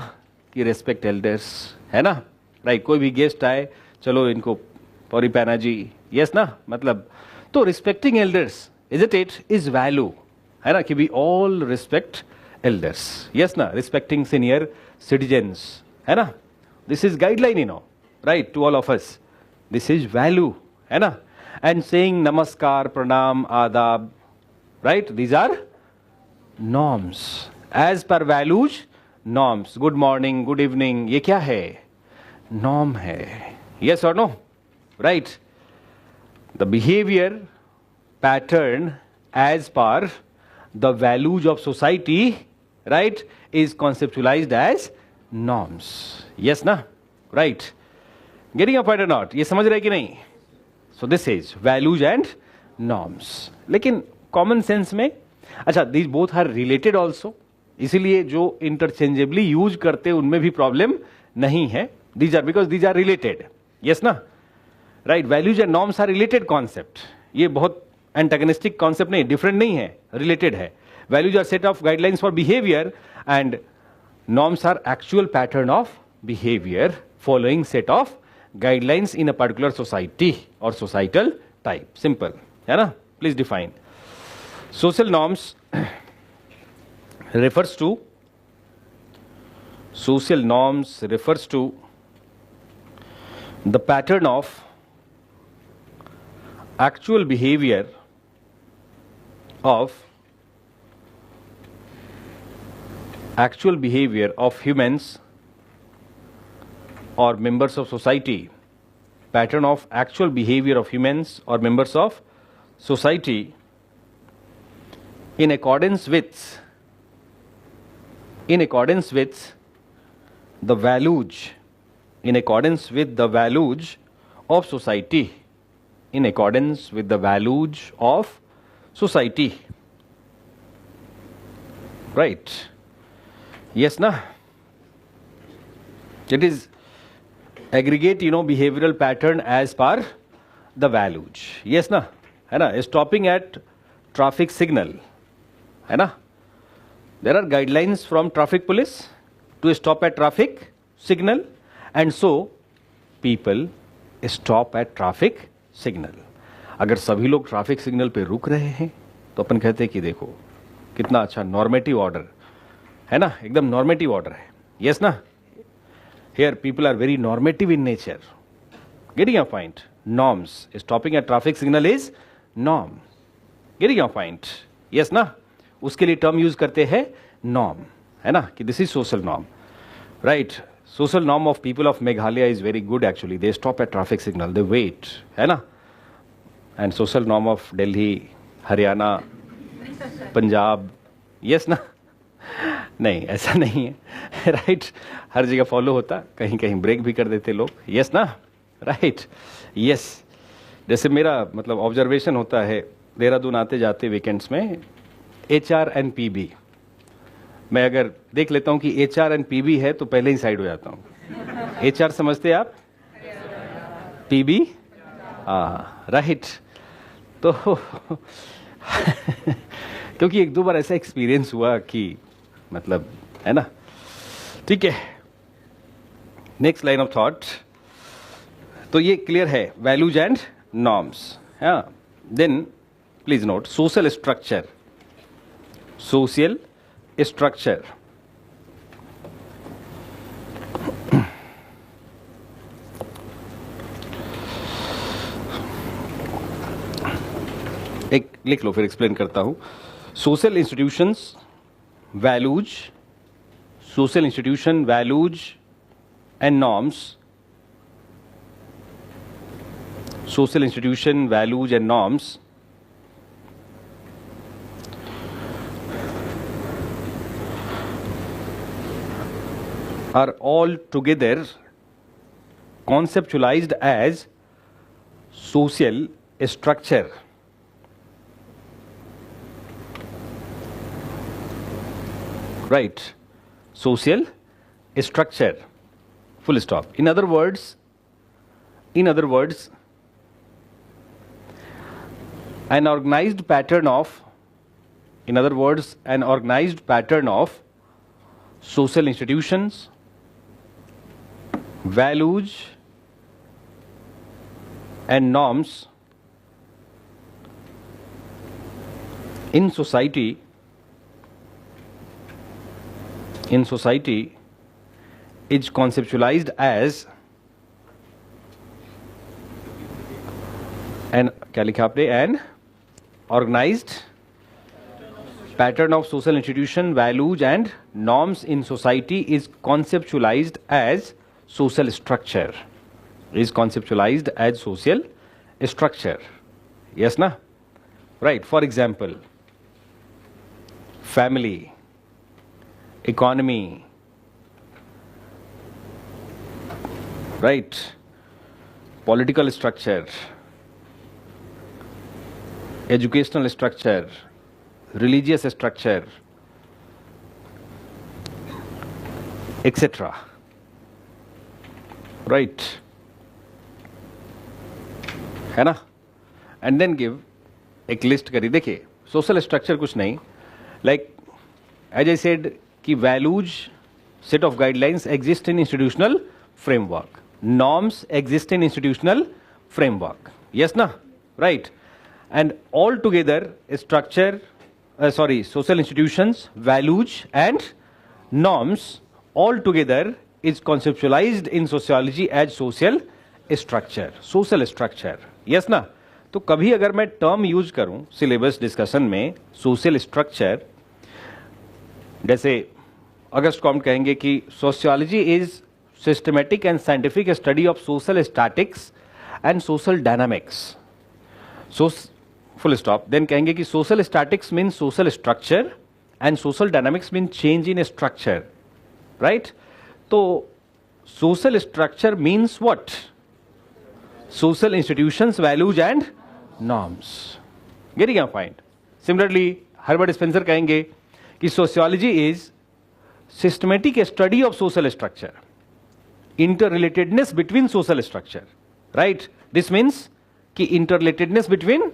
कि रिस्पेक्ट एल्डर्स, है ना? राइट. कोई भी गेस्ट आए, चलो इनको पौरी पैना जी, यस ना? मतलब तो respecting elders is is value, है ना? कि we all respect elders. Yes ना? रिस्पेक्टिंग सीनियर सिटीजन्स, है ना? This is guideline, you know, right, to all of us. This is value, है ना? And saying namaskar, pranam, adab, right? These are norms. As per values, norms. Good morning, good evening, ये क्या है? Norm है. Yes or no? Right? The behavior pattern as per the values of society, right, is conceptualized as norms. Yes ना? Right? Getting your point or not? ये समझ रहे कि नहीं? So this is values and norms. लेकिन common sense में, अच्छा, these both are related also. इसीलिए जो interchangeably use करते उनमें भी problem नहीं है. These are because these are related. Yes ना? Right? Values and norms are related concept. ये बहुत antagonistic concept नहीं, different नहीं है, related है. Values are set of guidelines for behavior and norms are actual pattern of behavior following set of guidelines in a particular society or societal type. Simple, है ना? Please define. Social norms refers to the pattern of actual behavior of humans or members of society, pattern of actual behavior of humans or members of society in accordance with the values of society, in accordance with the values of society. Right? Yes na? It is aggregate, you know, behavioral pattern as per the values. Yes na? है ना? Stopping at traffic signal, है ना? There are guidelines from traffic police to stop at traffic signal, and so people stop at traffic signal. अगर सभी लोग ट्रैफिक सिग्नल पे रुक रहे हैं तो अपन कहते हैं कि देखो कितना अच्छा नॉर्मेटिव ऑर्डर है ना, एकदम नॉर्मेटिव ऑर्डर है। यस ना, here people are very normative in nature. Getting your point? Norms, stopping at traffic signal is norm. Getting your point? Yes ना, उसके लिए टर्म यूज करते हैं नॉर्म, है ना, कि this is social norm, right. Social norm of people of Meghalaya is very good actually, they stop at traffic signal, they wait, है ना। And social norm of Delhi, Haryana, Punjab, yes ना, नहीं ऐसा नहीं है, राइट। हर जगह फॉलो होता, कहीं कहीं ब्रेक भी कर देते लोग, यस ना, राइट, यस। जैसे मेरा मतलब ऑब्जर्वेशन होता है देहरादून आते जाते वीकेंड्स में, HR एंड PB, मैं अगर देख लेता हूं कि HR एंड PB है तो पहले ही साइड हो जाता हूं। HR समझते आप, PB, राइट। तो क्योंकि एक दो बार ऐसा एक्सपीरियंस हुआ कि मतलब, है ना, ठीक है। नेक्स्ट लाइन ऑफ थॉट, तो ये क्लियर है, वैल्यूज एंड नॉर्म्स। हाँ, then please note social structure. Social structure, एक लिख लो फिर एक्सप्लेन करता हूं। Social institutions values, social institution values and norms, social institution values and norms are all together conceptualized as social structure. Right, social structure, full stop. In other words, an organized pattern of, in other words, an organized pattern of social institutions, values and norms in society is conceptualized as an, क्या लिखा आपने, an organized pattern of social institution values and norms in society is conceptualized as social structure, is conceptualized as social structure. Yes na, right. For example, family, economy, right, political structure, educational structure, religious structure, etc. Right, है ना। एंड देन गिव एक लिस्ट करी, देखिए सोशल स्ट्रक्चर कुछ नहीं, लाइक एज आई सेड कि values, set of guidelines exist in institutional framework, norms exist in institutional framework, yes ना, right. And all together structure, social institutions, values and norms all together is conceptualized in sociology as social structure, social structure. Yes ना। तो कभी अगर मैं टर्म यूज करूं सिलेबस डिस्कशन में सोशल स्ट्रक्चर, जैसे अगस्त कॉम्ट कहेंगे कि sociology is systematic and scientific study of social statics and social dynamics, full stop. Then कहेंगे कि social statics mean social structure and social dynamics mean change in structure, right. तो social structure means what? Social institutions, values and norms. Getting your point? Similarly Herbert Spencer कहेंगे कि sociology is systematic study of social structure, interrelatedness between social structure, right. This means कि interrelatedness between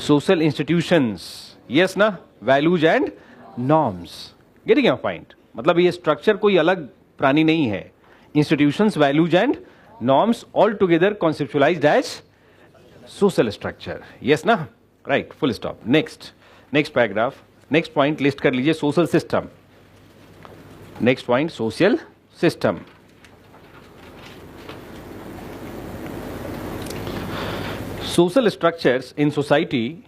social institutions, yes ना, values and norms. Getting your point? मतलब ये स्ट्रक्चर कोई अलग प्राणी नहीं है, institutions, values and norms altogether conceptualized as social structure. Yes na? Right, full stop. Next paragraph, next point list कर लीजिए, social system. Next point, social system. Social structures in society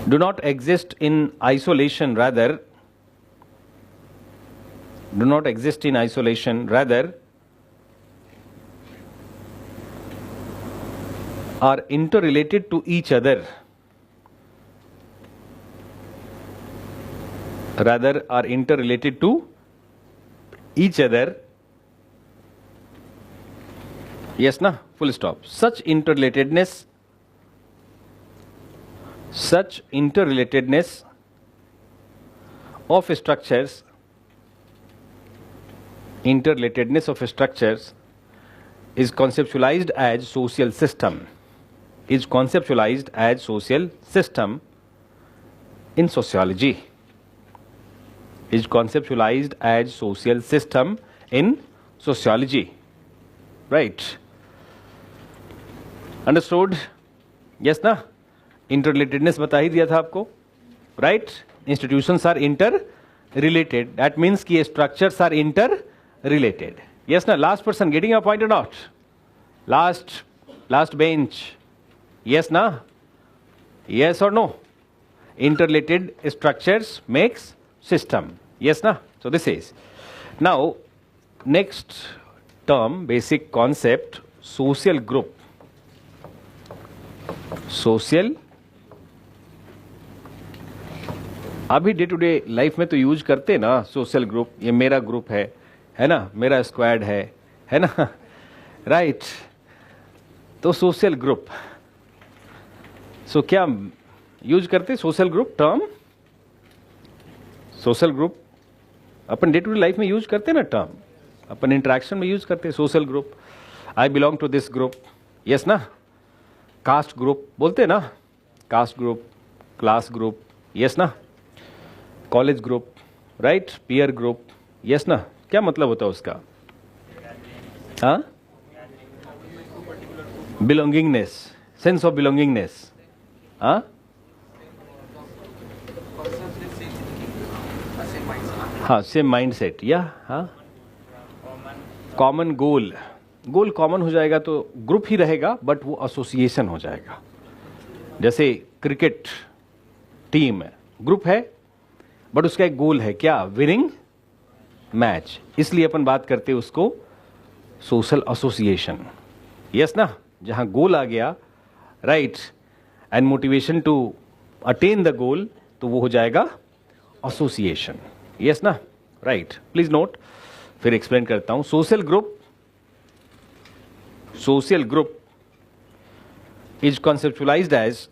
do not exist in isolation, rather are interrelated to each other. Yes na? Full stop. Such interrelatedness of structures is conceptualized as social system. In sociology. Is conceptualized as social system in sociology. Right? Understood? Yes ना? Interrelatedness बता ही दिया था आपको. Right? Institutions are interrelated. That means कि structures are interrelated. Yes ना? Last person getting a point or not? Last bench. Yes na? Yes or no? Interrelated structures makes system. Yes na? So this is. Now, next term, basic concept, social group. Social. अभी डे टू डे लाइफ में तो यूज करते ना सोशल ग्रुप. ये मेरा ग्रुप है ना, मेरा स्क्वाड है ना, राइट. तो सोशल ग्रुप, सो क्या यूज करते social group term? Social group अपन डे टू डे लाइफ में यूज करते ना टर्म, अपन इंटरेक्शन में यूज करते social group. I belong to this group. Yes ना? कास्ट ग्रुप बोलते ना, caste group, class group. Yes ना? College group, right. Peer group. Yes ना? क्या मतलब होता है उसका? हाँ, बिलोंगिंगनेस, सेंस ऑफ बिलोंगिंगनेस. हाँ, हाँ, सेम माइंडसेट. या हाँ, कॉमन गोल कॉमन हो जाएगा तो ग्रुप ही रहेगा, बट वो एसोसिएशन हो जाएगा. जैसे क्रिकेट टीम है, ग्रुप है, बट उसका एक गोल है क्या? Winning match. इसलिए अपन बात करते हैं उसको सोशल एसोसिएशन. यस ना? जहां गोल आ गया, right, and motivation to attain the goal, तो वो हो जाएगा एसोसिएशन. यस ना? राइट. प्लीज नोट, फिर एक्सप्लेन करता हूं. Social group is conceptualized as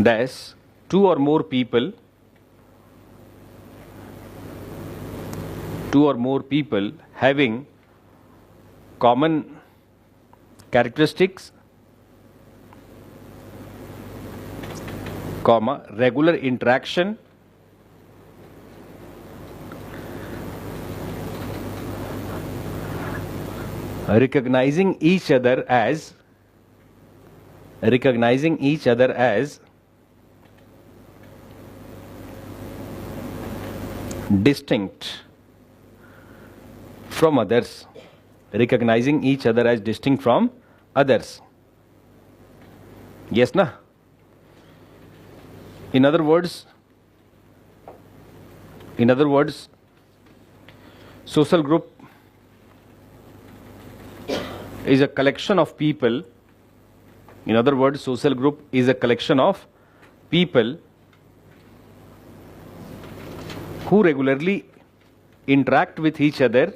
dash two or more people having common characteristics, regular interaction, recognizing each other as distinct from others. Recognizing each other as distinct from others. Yes na? In other words, social group is a collection of people. In other words, social group is a collection of people who regularly interact with each other,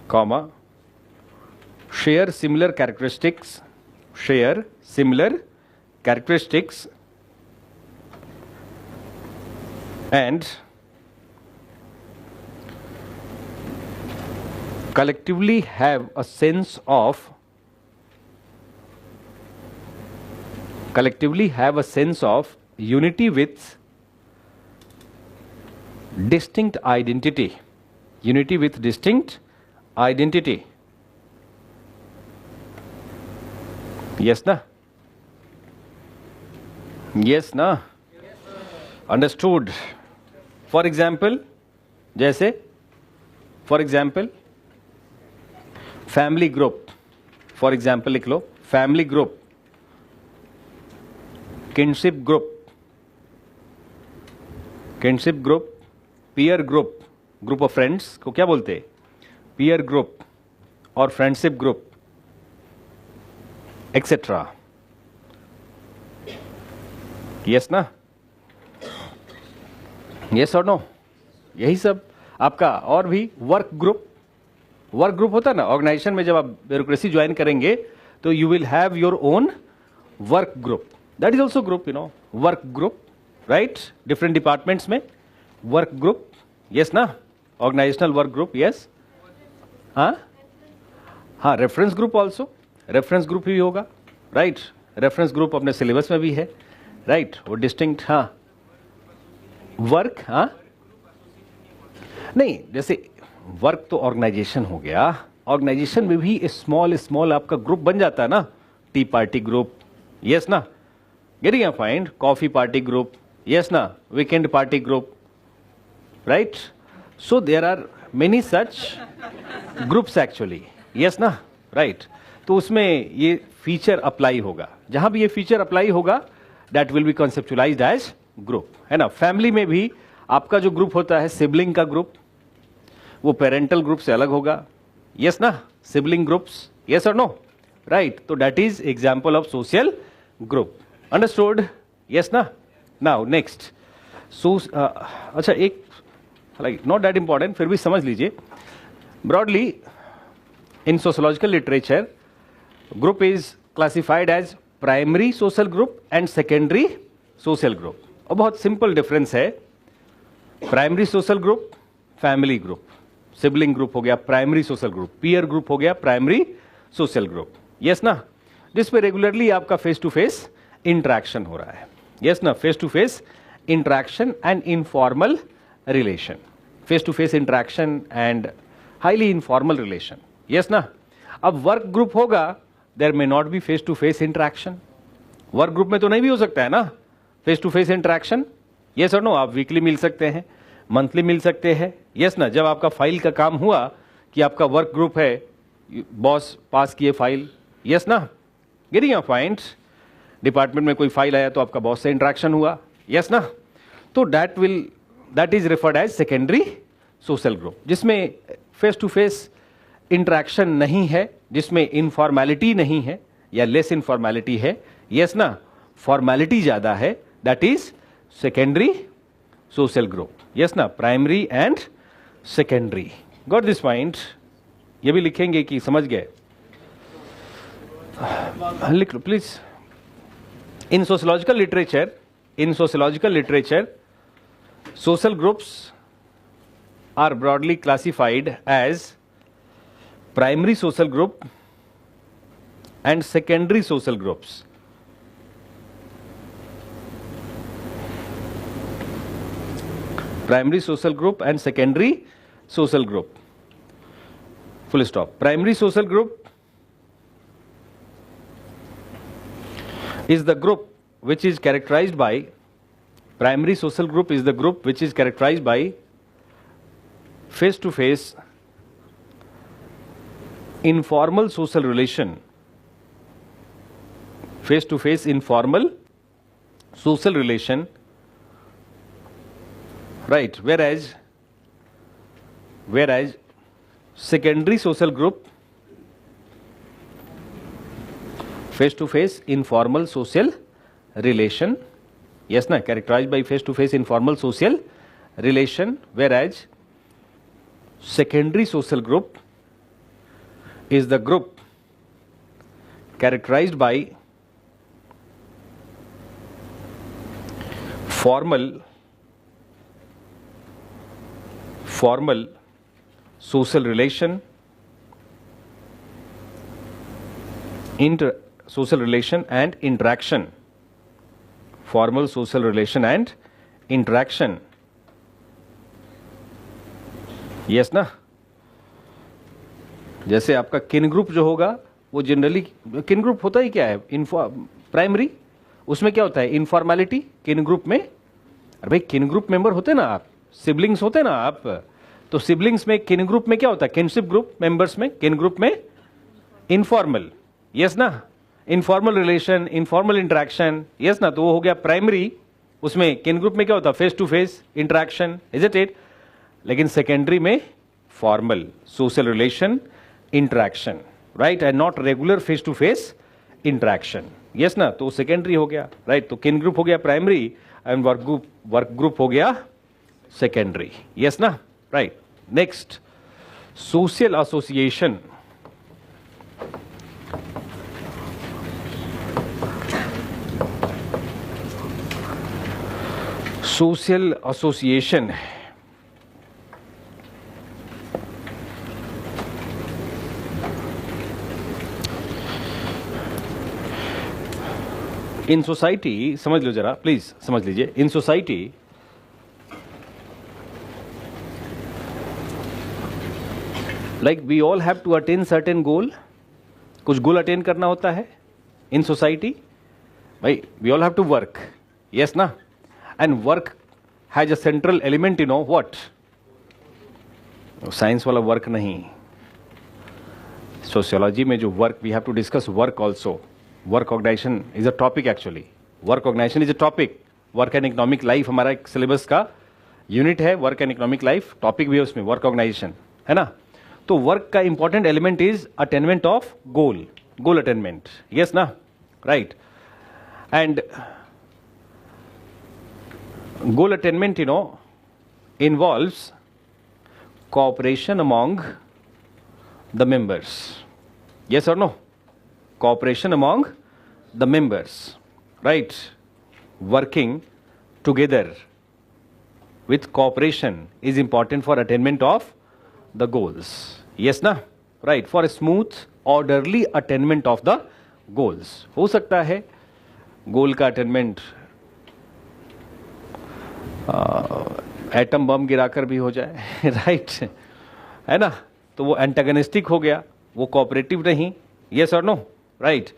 comma, share similar characteristics, and collectively have a sense of unity with distinct identity. Unity with distinct identity. Yes na? Yes na? Understood. For example, जैसे for example family group, for example लिख लो family group, kinship group, peer group, group of friends को क्या बोलते हैं? peer group और friendship group, etc. Yes ना? Yes or no? यही सब आपका. और भी वर्क ग्रुप होता है ना ऑर्गेनाइजेशन में. जब आप ब्यूरोक्रेसी ज्वाइन करेंगे तो you will have your own work group. That is also group, you know, work group, right? Different departments में वर्क ग्रुप. यस ना? Organisational work group. यस. हाँ, reference group also. Reference group भी होगा, राइट? रेफरेंस ग्रुप अपने सिलेबस में भी है, राइट? वो डिस्टिंक्ट. हाँ, वर्क. हाँ नहीं, जैसे वर्क तो ऑर्गेनाइजेशन हो गया. ऑर्गेनाइजेशन में भी स्मॉल आपका ग्रुप बन जाता है ना. Tea party group. यस ना? Getting a point. Coffee party group. Yes ना? Weekend party group, right? So there are many such groups actually. Yes ना? राइट. तो उसमें ये फीचर अप्लाई होगा. जहां भी ये फीचर अप्लाई होगा that will be conceptualized as group, है ना? फैमिली में भी आपका जो ग्रुप होता है सिबलिंग का ग्रुप, वो पेरेंटल ग्रुप से अलग होगा. यस ना? Sibling groups. यस और नो? राइट. तो that is example of social group. Understood? Yes ना? Now next. सो अच्छा, एक लाइक नॉट दैट इंपॉर्टेंट, फिर भी समझ लीजिए. Broadly in sociological literature group is classified as primary social group and secondary social group. और बहुत सिंपल डिफरेंस है. Primary social group family group, sibling group हो गया primary social group, peer group हो गया प्राइमरी सोशल ग्रुप. यस ना? जिस पे रेगुलरली आपका फेस टू फेस इंटरेक्शन हो रहा है. यस ना? Face to face interaction and informal relation. Face to face interaction and highly informal relation. Yes ना? अब वर्क ग्रुप होगा, there may not be face to face interaction. Work group में तो नहीं भी हो सकता है ना face to face interaction. Yes और नो? आप वीकली मिल सकते हैं, मंथली मिल सकते हैं. यस ना? जब आपका फाइल का काम हुआ कि आपका वर्क ग्रुप है, बॉस पास किए फाइल. यस ना? Getting a point. डिपार्टमेंट में कोई फाइल आया तो आपका बॉस से इंटरेक्शन हुआ. यस ना? तो that is referred as secondary social group, जिसमें फेस टू फेस इंटरेक्शन नहीं है, जिसमें इनफॉर्मेलिटी नहीं है या लेस इनफॉर्मेलिटी है. यस ना? फॉर्मेलिटी ज्यादा है. That is secondary social group. Yes ना? Primary and secondary. Got this point? ये भी लिखेंगे कि समझ गए? लिख लो please. In sociological literature social groups are broadly classified as primary social group and secondary social groups. Primary social group and secondary social group. Full stop. Primary social group is the group which is characterized by, primary social group is the group which is characterized by face to face informal social relation. Face to face informal social relation. Right. Whereas secondary social group, face to face informal social relation. Yes na? Characterized by face to face informal social relation. Whereas secondary social group is the group characterized by formal social relation social relation and interaction. Formal social relation and interaction. Yes ना? जैसे आपका किन ग्रुप जो होगा वो जनरली किन ग्रुप होता ही क्या है, प्राइमरी, उसमें क्या होता है, इनफॉर्मेलिटी किन ग्रुप में। अरे भाई किन ग्रुप मेंबर होते ना आप, सिबलिंग्स होते ना आप, तो सिबलिंग्स में किन ग्रुप में क्या होता है, किनशिप ग्रुप मेंबर्स में, किन ग्रुप में इनफॉर्मल, यस ना, informal relation, informal interaction, yes ना, तो वो हो गया प्राइमरी। उसमें किन ग्रुप में क्या होता है, face to face interaction, is it. लेकिन सेकेंडरी में formal social relation interaction, right, and not regular face to face interaction, yes ना, तो सेकेंडरी हो गया, राइट। तो किन ग्रुप हो गया प्राइमरी एंड वर्क ग्रुप हो गया सेकेंडरी, यस ना, right. Next, social association. Social association in society, समझ लो जरा प्लीज, समझ लीजिए। In society like we all have to attain certain goal, कुछ गोल अटेन करना होता है इन सोसाइटी। भाई we all have to work, yes ना, and work has a central element, you know what, science वाला वर्क नहीं, सोशियोलॉजी में जो work we have to discuss work also. Work organisation is a topic, actually work organisation is a topic. Work and economic life हमारा एक सिलेबस का यूनिट है, work and economic life, topic भी है उसमें वर्क ऑर्गेनाइजेशन, है ना। तो वर्क का important element is attainment of goal, goal attainment, yes ना, right. And goal attainment, you know, involves cooperation among the members, yes or no, cooperation among the members, right, working together with cooperation is important for attainment of the goals, yes na, right, for a smooth orderly attainment of the goals। हो सकता है गोल का अटेनमेंट एटम बम गिराकर भी हो जाए, राइट, है ना, तो वो एंटागनिस्टिक हो गया, वो कोऑपरेटिव नहीं, यस और नो, राइट।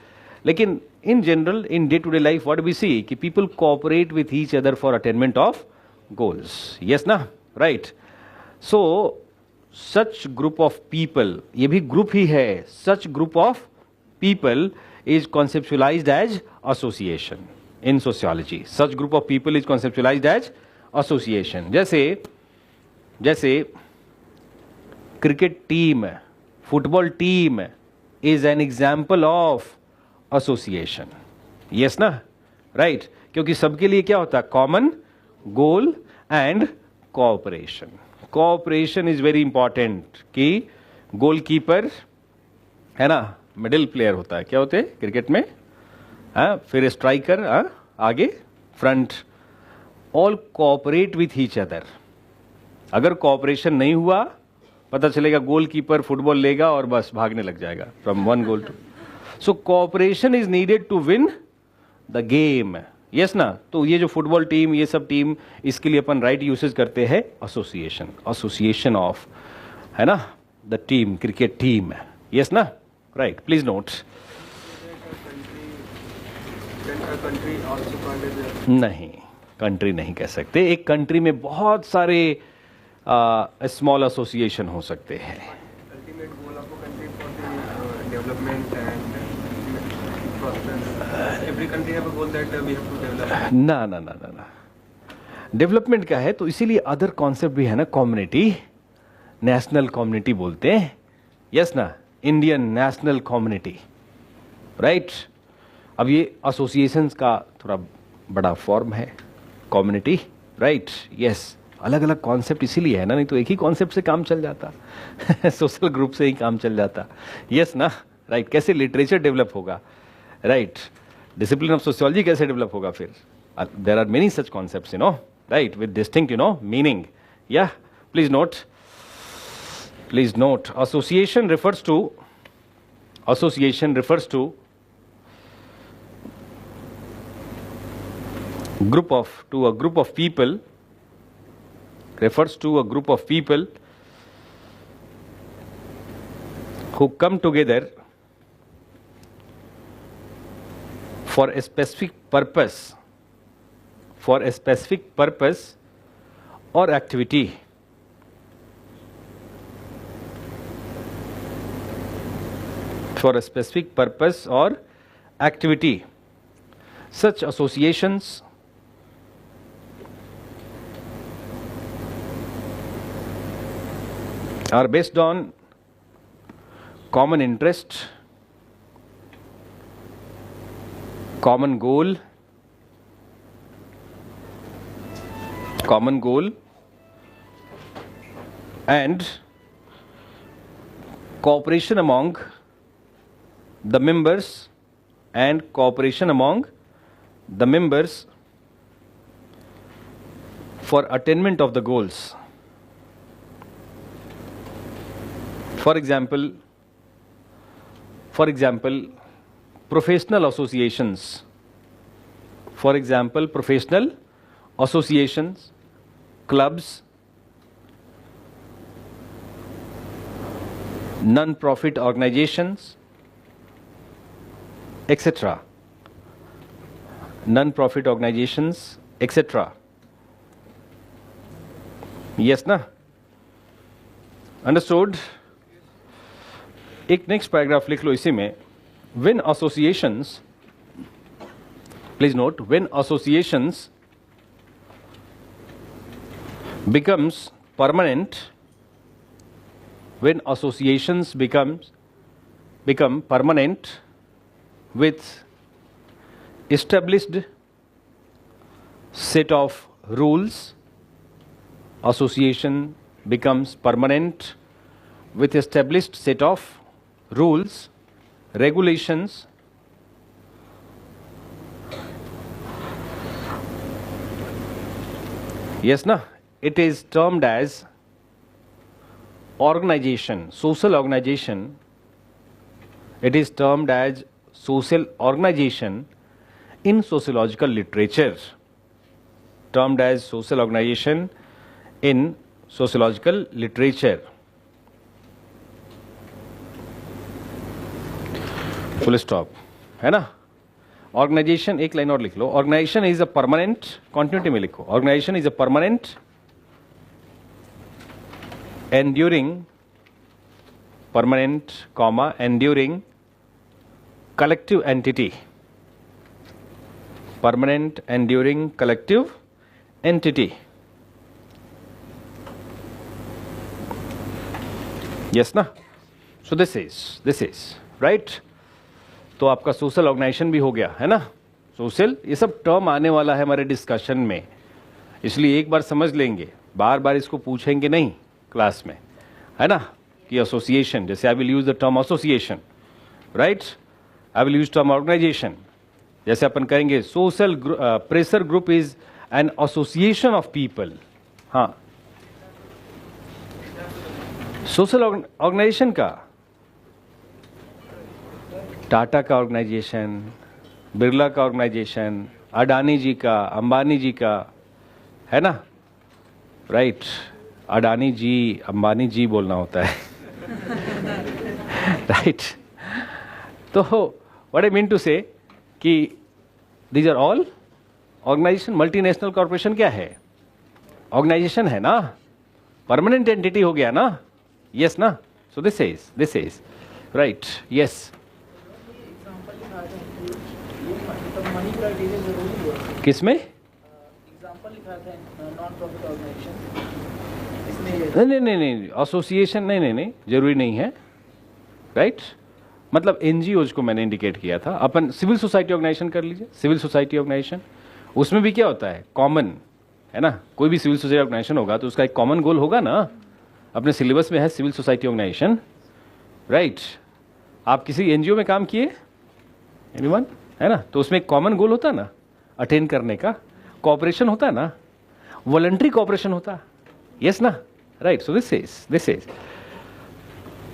लेकिन in general in day to day life what we see कि people cooperate with each other for attainment of goals, yes ना, right. So such group of people, ये भी ग्रुप ही है, such group of people is conceptualised as association in sociology. Such group of people is conceptualised as association. जैसे cricket team, football team is an example of association, yes ना, राइट, क्योंकि सबके लिए क्या होता है, common goal and cooperation. Cooperation is very important कि गोलकीपर, है ना, मिडिल प्लेयर होता है, क्या होते हैं क्रिकेट में, फिर स्ट्राइकर, आगे front, all cooperate with each other. अगर कोऑपरेशन नहीं हुआ, पता चलेगा गोलकीपर फुटबॉल लेगा और बस भागने लग जाएगा from one goal to. So cooperation is needed to win the game, yes ना। तो ये जो फुटबॉल टीम, ये सब टीम, इसके लिए अपन राइट यूसेज करते हैं एसोसिएशन, एसोसिएशन ऑफ, है ना, the team, cricket team, yes ना, राइट। Please note. नहीं, कंट्री नहीं कह सकते। एक कंट्री में बहुत सारे स्मॉल एसोसिएशन हो सकते हैं। ना ना ना ना ना, डेवलपमेंट क्या है, तो इसीलिए अदर कॉन्सेप्ट भी है ना, कम्युनिटी, नेशनल कम्युनिटी बोलते हैं, यस ना, इंडियन नेशनल कम्युनिटी, राइट। अब ये एसोसिएशंस का थोड़ा बड़ा फॉर्म है, कम्युनिटी, राइट, यस। अलग अलग कॉन्सेप्ट इसीलिए है ना, नहीं तो एक ही कॉन्सेप्ट से काम चल जाता सोशल ग्रुप से ही काम चल जाता, यस ना, राइट। कैसे लिटरेचर डेवलप होगा, राइट, डिसिप्लिन ऑफ सोशियोलॉजी कैसे डेवलप होगा, फिर there are many such concepts, you know, right, with distinct, you know, meaning, या please note, please note. association refers to to a group of people, refers to a group of people who come together for a specific purpose or activity. For a specific purpose or activity. Such associations are based on common interest, common goal, and cooperation among the members, for attainment of the goals. For example, professional associations. Clubs, non-profit organizations, etc. Yes na? Understood? एक नेक्स्ट पैराग्राफ लिख लो इसी में. When associations, please note, when associations becomes permanent, become permanent with established set of rules, association becomes permanent with established set of rules, regulations, yes na, it is termed as organization, social organization. It is termed as social organization in sociological literature. Termed as social organization in sociological literature. Full stop है ना. ऑर्गेनाइजेशन, एक लाइन और लिख लो. Organization is a permanent, continuity में लिखो. Organization is a permanent, enduring, enduring collective entity. Permanent, enduring, collective entity. Yes na? So this is right. तो आपका सोशल ऑर्गेनाइजेशन भी हो गया है ना. सोशल, ये सब टर्म आने वाला है हमारे डिस्कशन में, इसलिए एक बार समझ लेंगे, बार बार इसको पूछेंगे नहीं क्लास में, है ना. कि एसोसिएशन, जैसे I will use the term association, right. I will use term organisation, जैसे अपन कहेंगे social pressure group is an association of people. हाँ, सोशल ऑर्गेनाइजेशन का, टाटा का ऑर्गेनाइजेशन, बिरला का ऑर्गेनाइजेशन, अडानी जी का, अंबानी जी का, है ना. राइट. अडानी जी, अंबानी जी बोलना होता है. राइट. तो what I mean to say कि these are all organisation. Multinational corporation क्या है? ऑर्गेनाइजेशन है ना, परमानेंट एंटिटी हो गया ना. यस ना. So this is right. Yes. किसमें एग्जांपल लिखा था? Non profit organisation. नहीं, एसोसिएशन नहीं, जरूरी नहीं है. राइट. मतलब एनजीओज को मैंने इंडिकेट किया था. अपन सिविल सोसाइटी ऑर्गेनाइजेशन कर लीजिए. सिविल सोसाइटी ऑर्गेनाइजेशन, उसमें भी क्या होता है? कॉमन, है ना. कोई भी सिविल सोसाइटी ऑर्गेनाइजेशन होगा तो उसका एक कॉमन गोल होगा ना. अपने सिलेबस में है सिविल सोसाइटी ऑर्गेनाइजेशन, राइट. आप किसी एनजीओ में काम किए? एनीवन? है ना. तो उसमें एक कॉमन गोल होता है ना, अटेन करने का. कोऑपरेशन होता है ना, वॉलंटरी कोऑपरेशन होता है. यस ना. Right. So this is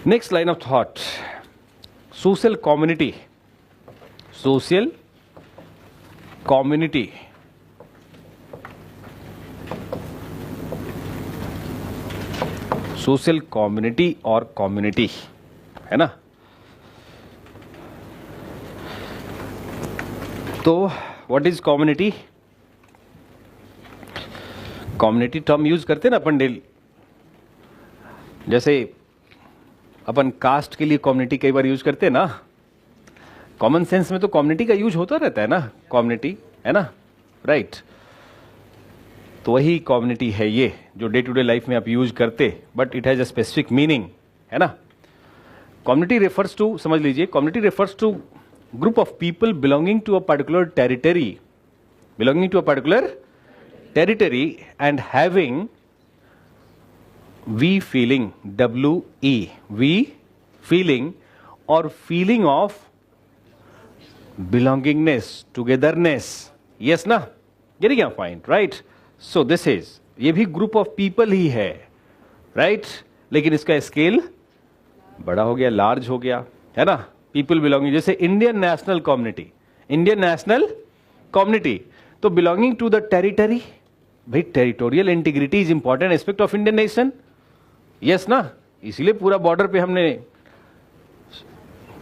next line of thought. Social community. Social community और कम्युनिटी, है ना। तो what is community? Community term use करते हैं ना अपन डेली, जैसे अपन कास्ट के लिए कम्युनिटी कई बार यूज करते हैं ना। कॉमन सेंस में तो कम्युनिटी का यूज होता रहता है ना, कम्युनिटी, है ना, राइट। तो वही कम्युनिटी है ये जो डे टू डे लाइफ में आप यूज करते, but it has a specific meaning, है ना। कम्युनिटी रेफर्स टू, समझ लीजिए, community refers to group of people belonging to a particular territory, belonging to a particular territory and having we feeling, WE, we feeling और feeling of belongingness, togetherness, yes ना, getting a point, right. So this is, ये भी ग्रुप ऑफ पीपल ही है, राइट, लेकिन इसका स्केल बड़ा हो गया, लार्ज हो गया, है ना। पीपल बिलोंगिंग, जैसे Indian national community, Indian national community, तो बिलोंगिंग टू द टेरिटरी, भाई territorial integrity is important aspect of Indian nation, yes ना। इसीलिए पूरा बॉर्डर पे हमने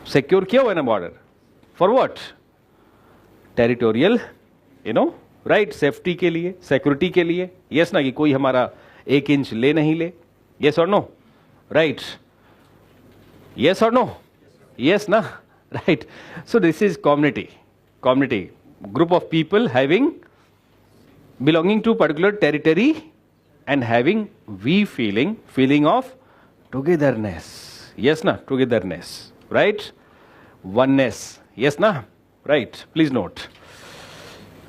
सिक्योर किया हुआ है ना border, for what? Territorial, you know, right, safety के लिए, सिक्योरिटी के लिए, यस ना, कि कोई हमारा 1 इंच ले नहीं ले, यस और नो, राइट, यस और नो, यस ना, right. So this is community, community, group of people having, belonging to particular territory and having we feeling, feeling of togetherness, yes na, togetherness, right, oneness, yes na, right. Please note,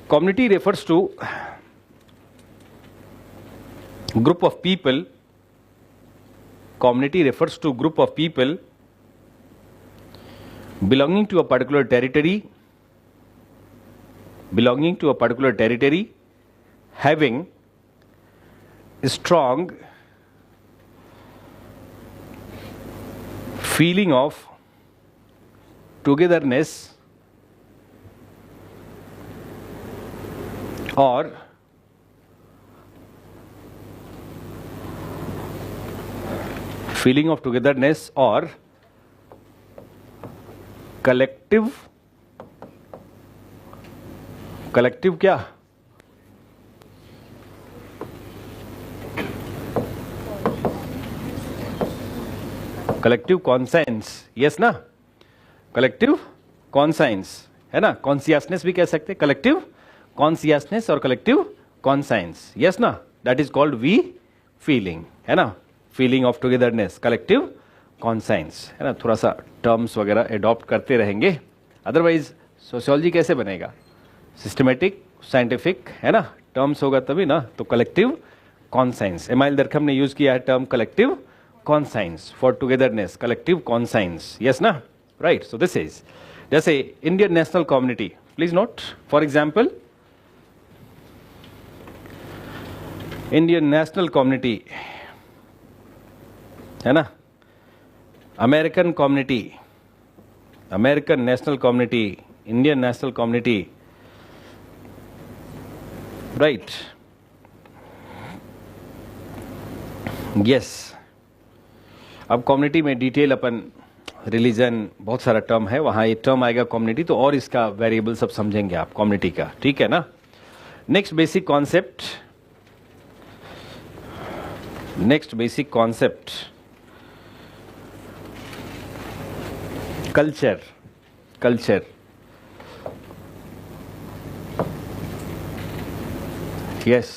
community refers to group of people, community refers to group of people belonging to a particular territory, belonging to a particular territory, having strong feeling of togetherness or feeling of togetherness or collective क्या? कलेक्टिव कॉन्साइंस, यस ना, कलेक्टिव कॉन्साइंस, है ना, कॉन्सियसनेस भी कह सकते हैं, कलेक्टिव कॉन्सियसनेस और कलेक्टिव कॉन्साइंस, यस ना, that is called we feeling, है ना, feeling of togetherness, collective conscience, है ना। थोड़ा सा टर्म्स वगैरह एडॉप्ट करते रहेंगे, अदरवाइज सोशियोलॉजी कैसे बनेगा? सिस्टमेटिक, साइंटिफिक, है ना, टर्म्स होगा तभी ना। तो कलेक्टिव कॉन्साइंस, एमाइल दरखम ने यूज किया है term collective conscience for togetherness, collective conscience, yes na, right. So this is, जैसे Indian national community, please note, for example, Indian national community, है ना, American community, American national community, Indian national community, right, yes. अब कम्युनिटी में डिटेल अपन, रिलीजन, बहुत सारा टर्म है, वहाँ ये टर्म आएगा कम्युनिटी, तो और इसका वेरिएबल सब समझेंगे आप कम्युनिटी का, ठीक है ना। Next basic concept, next basic concept, culture, culture, yes,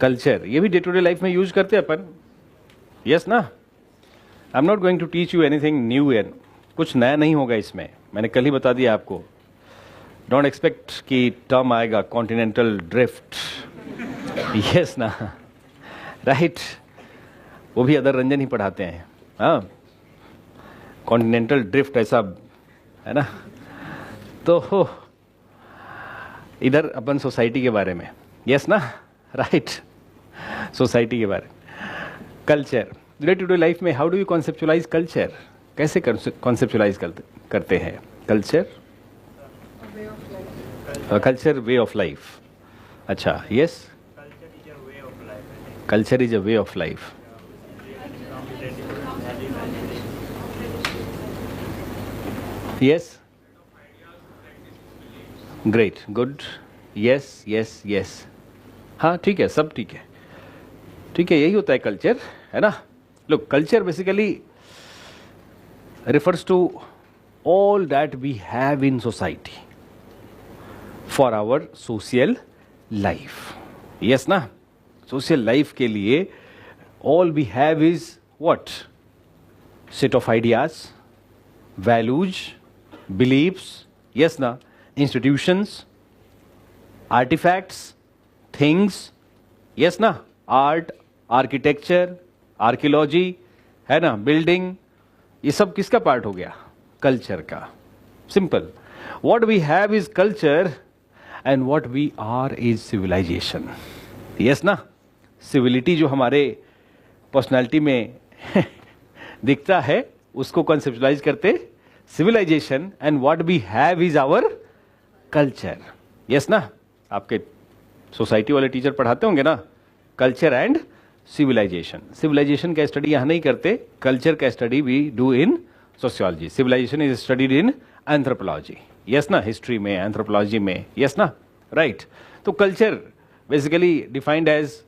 culture, ये भी डे टू डे लाइफ में यूज करते हैं अपन, यस ना। I am not going to teach you anything new and, कुछ नया नहीं होगा इसमें, मैंने कल ही बता दिया आपको। डोंट एक्सपेक्ट कि टर्म आएगा कॉन्टिनेंटल ड्रिफ्ट, यस ना, राइट, वो भी अदर रंजन ही पढ़ाते हैं, हाँ, कॉन्टिनेंटल ड्रिफ्ट ऐसा, है ना। तो इधर अपन सोसाइटी के बारे में, यस ना, राइट, सोसाइटी के बारे में, culture, day to day life में how do you conceptualize culture, कैसे कॉन्सेप्चुलाइज करते हैं culture? Culture way of life, अच्छा, yes, Culture is a way of life. Culture is a way of life, Yes. Great. Good. Yes. Yes. Yes. हाँ ठीक है, सब ठीक है, ठीक है, यही होता है कल्चर, है ना. Look, culture basically refers to all that we have in society for our social life. Yes ना, social life के लिए all we have is what? Set of ideas, values, beliefs, yes ना, institutions, artifacts, things, yes ना, art, architecture, archaeology, है ना, building, ये सब किसका पार्ट हो गया? कल्चर का. Simple. What we have is culture and what we are is civilisation. Yes ना, सिविलिटी जो हमारे पर्सनालिटी में दिखता है उसको कॉन्सेप्चुलाइज करते civilisation, and what we have is our culture. Yes ना, आपके सोसाइटी वाले टीचर पढ़ाते होंगे ना, कल्चर एंड सिविलाइजेशन. सिविलाइजेशन का स्टडी यहाँ नहीं करते, कल्चर का study we do in sociology. Civilisation is studied in anthropology. Yes ना, हिस्ट्री में, एंथ्रोपोलॉजी में. यस ना, राइट. तो culture basically defined as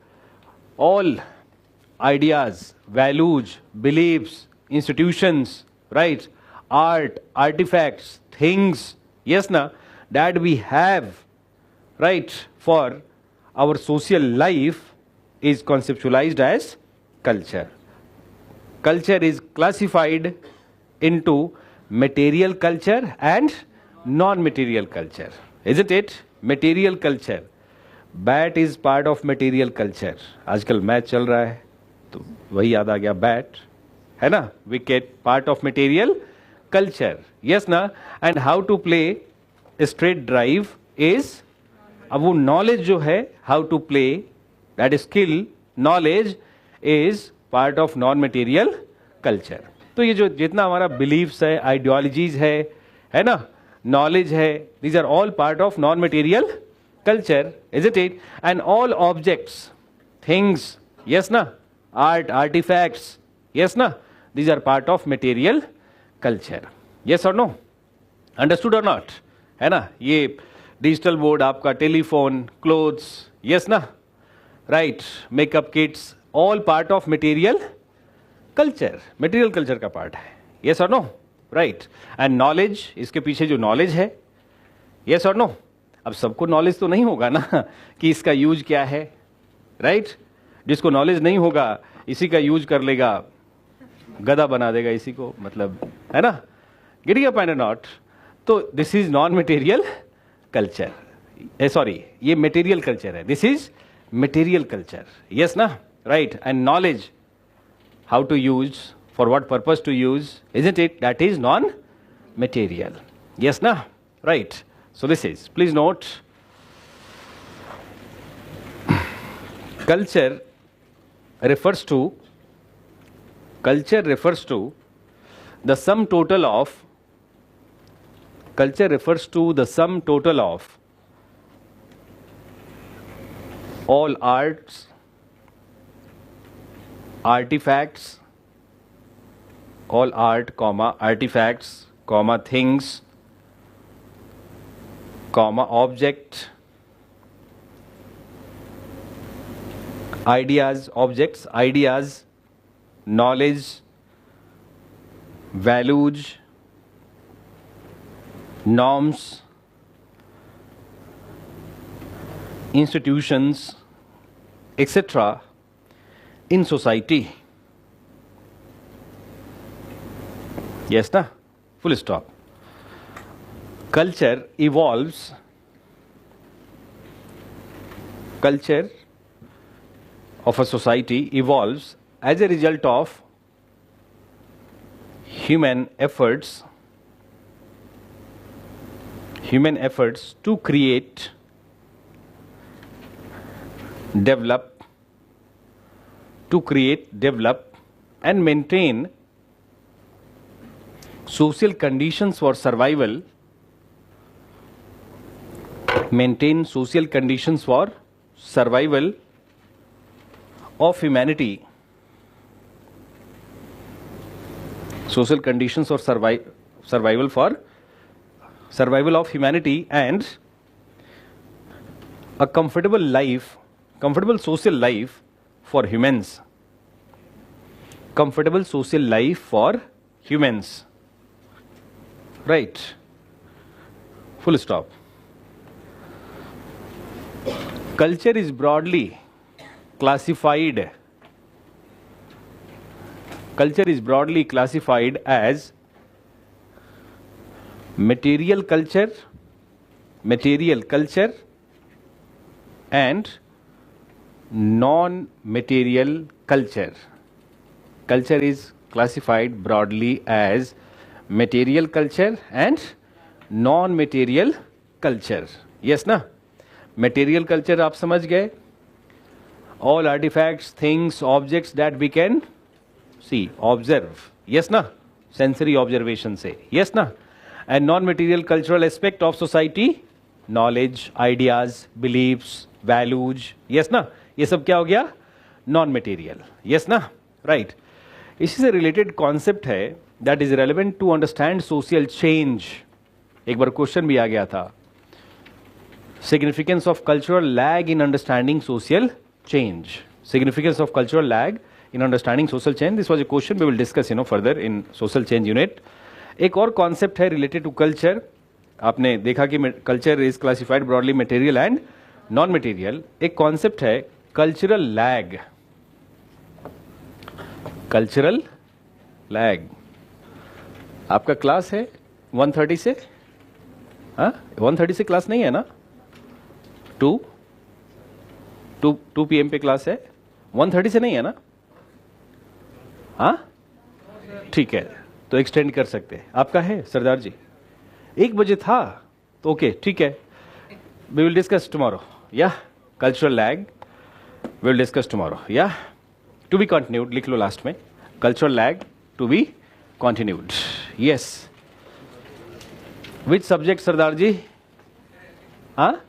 all ideas, values, beliefs, institutions, right, art, artifacts, things, yes ना, that we have, right, for our social life is conceptualized as culture. Culture is classified into material culture and non-material culture, isn't it? Material culture. Bat is part of material culture. आजकल मैच चल रहा है तो वही याद आ गया, बैट, है ना. Wicket, part of material culture. Yes ना. And how to play straight drive is, अब वो नॉलेज जो है, how to play, that skill, knowledge is part of non-material culture. तो ये जो जितना हमारा beliefs है, ideologies है ना, knowledge है, these are all part of non-material culture, isn't it? And all objects, things, yes ना, art, artifacts, yes ना, these are part of material culture. Yes or no? Understood or not? है ना, ये डिजिटल बोर्ड आपका, टेलीफोन, क्लोथ्स, yes ना, right, makeup kits, all part of material culture. Material culture का पार्ट है. यस और नो? राइट. एंड नॉलेज, इसके पीछे जो नॉलेज है, यस और नो. अब सबको नॉलेज तो नहीं होगा ना कि इसका यूज क्या है, राइट. जिसको नॉलेज नहीं होगा इसी का यूज कर लेगा, गधा बना देगा इसी को, मतलब, है ना. गेटिंग अ पॉइंट और नॉट? तो this is non material culture. Sorry, ये मटेरियल कल्चर है. This is material culture. Yes na, right. And knowledge, how to use, for what purpose to use, isn't it? That is non material. Yes na, right. So this is, please note, culture refers to the sum total of, culture refers to the sum total of all arts, artifacts, all art, comma, artifacts, comma, things, comma, object, ideas, objects, ideas, knowledge, values, norms, institutions, etc. in society. Yes na, full stop. Culture evolves, culture of a society evolves as a result of human efforts to create, develop and maintain social conditions for survival, of humanity, social conditions for survival for survival of humanity and a comfortable life, comfortable social life for humans. Comfortable social life for humans. Right. Full stop. Culture is broadly classified. Culture is broadly classified as material culture and non-material culture. Culture is classified broadly as material culture and non-material culture. Yes ना? Material culture आप समझ गए? All artifacts, things, objects that we can see, observe. Yes ना? Sensory observation से. Yes ना? And non-material cultural aspect of society, knowledge, ideas, beliefs, values. Yes ना? ये सब क्या हो गया? Non-material. Yes ना? Right. इसी से रिलेटेड कॉन्सेप्ट है that is relevant to understand social change. एक बार क्वेश्चन भी आ गया था, significance of cultural lag in understanding social change. Significance of cultural lag in understanding social change. This was a question we will discuss further in social change unit. एक और कॉन्सेप्ट है रिलेटेड टू कल्चर. आपने देखा कि culture is classified broadly material and non material. एक कॉन्सेप्ट है कल्चरल लैग. Cultural lag. आपका क्लास है 1:30 से? हाँ, 1:30 से क्लास नहीं है ना? 2 PM पे क्लास है. 1:30 से नहीं है ना? हाँ, ठीक है, तो एक्सटेंड कर सकते हैं. आपका है सरदार जी? 1 बजे था तो ओके, ठीक है. We will discuss tomorrow. या cultural lag we will discuss tomorrow. या टू बी कंटिन्यूड लिख लो लास्ट में. Cultural lag to be continued. Yes. Which subject Sardar ji? हाँ,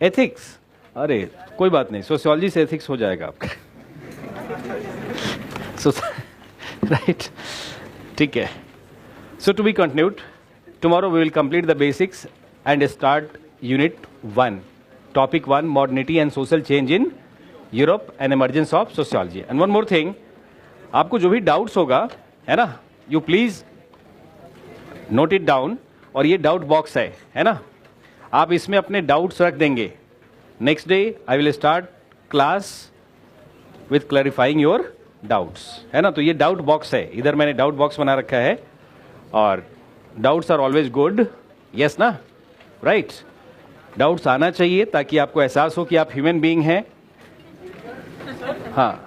एथिक्स. अरे कोई बात नहीं, सोशियोलॉजी से एथिक्स हो जाएगा आपका. राइट, ठीक है. So to be continued. Tomorrow we will complete the basics and start unit 1. Topic 1, modernity and social change in Europe and emergence of sociology. And one more thing, आपको जो भी डाउट्स होगा है ना, you please note it down. और ये डाउट बॉक्स है ना, आप इसमें अपने डाउट्स रख देंगे. Next day I will start class with clarifying your doubts, है ना. तो ये डाउट बॉक्स है, इधर मैंने डाउट बॉक्स बना रखा है. और doubts are always good. Yes ना? राइट. डाउट्स आना चाहिए ताकि आपको एहसास हो कि आप ह्यूमन बीइंग हैं. हाँ,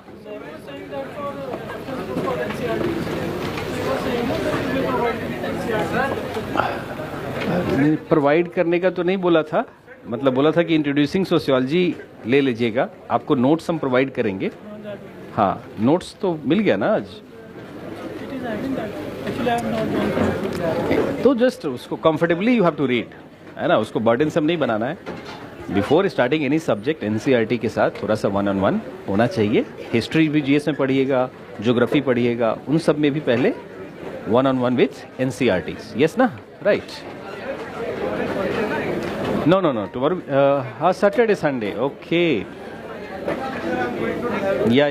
प्रोवाइड करने का तो नहीं बोला था, मतलब बोला था कि इंट्रोड्यूसिंग सोशियोलॉजी ले लीजिएगा. आपको नोट्स हम प्रोवाइड करेंगे. हाँ, नोट्स तो मिल गया ना आज. तो जस्ट उसको comfortably you have to read, है ना. उसको बर्डन सब नहीं बनाना है. Before starting any subject NCERT के साथ थोड़ा सा 1-on-1 होना चाहिए. हिस्ट्री भी जीएस में पढ़िएगा, ज्योग्राफी पढ़िएगा, उन सब में भी पहले 1-on-1 विथ एनसीईआरटी. यस ना? राइट. No tomorrow. हाँ, सैटरडे संडे. ओके. या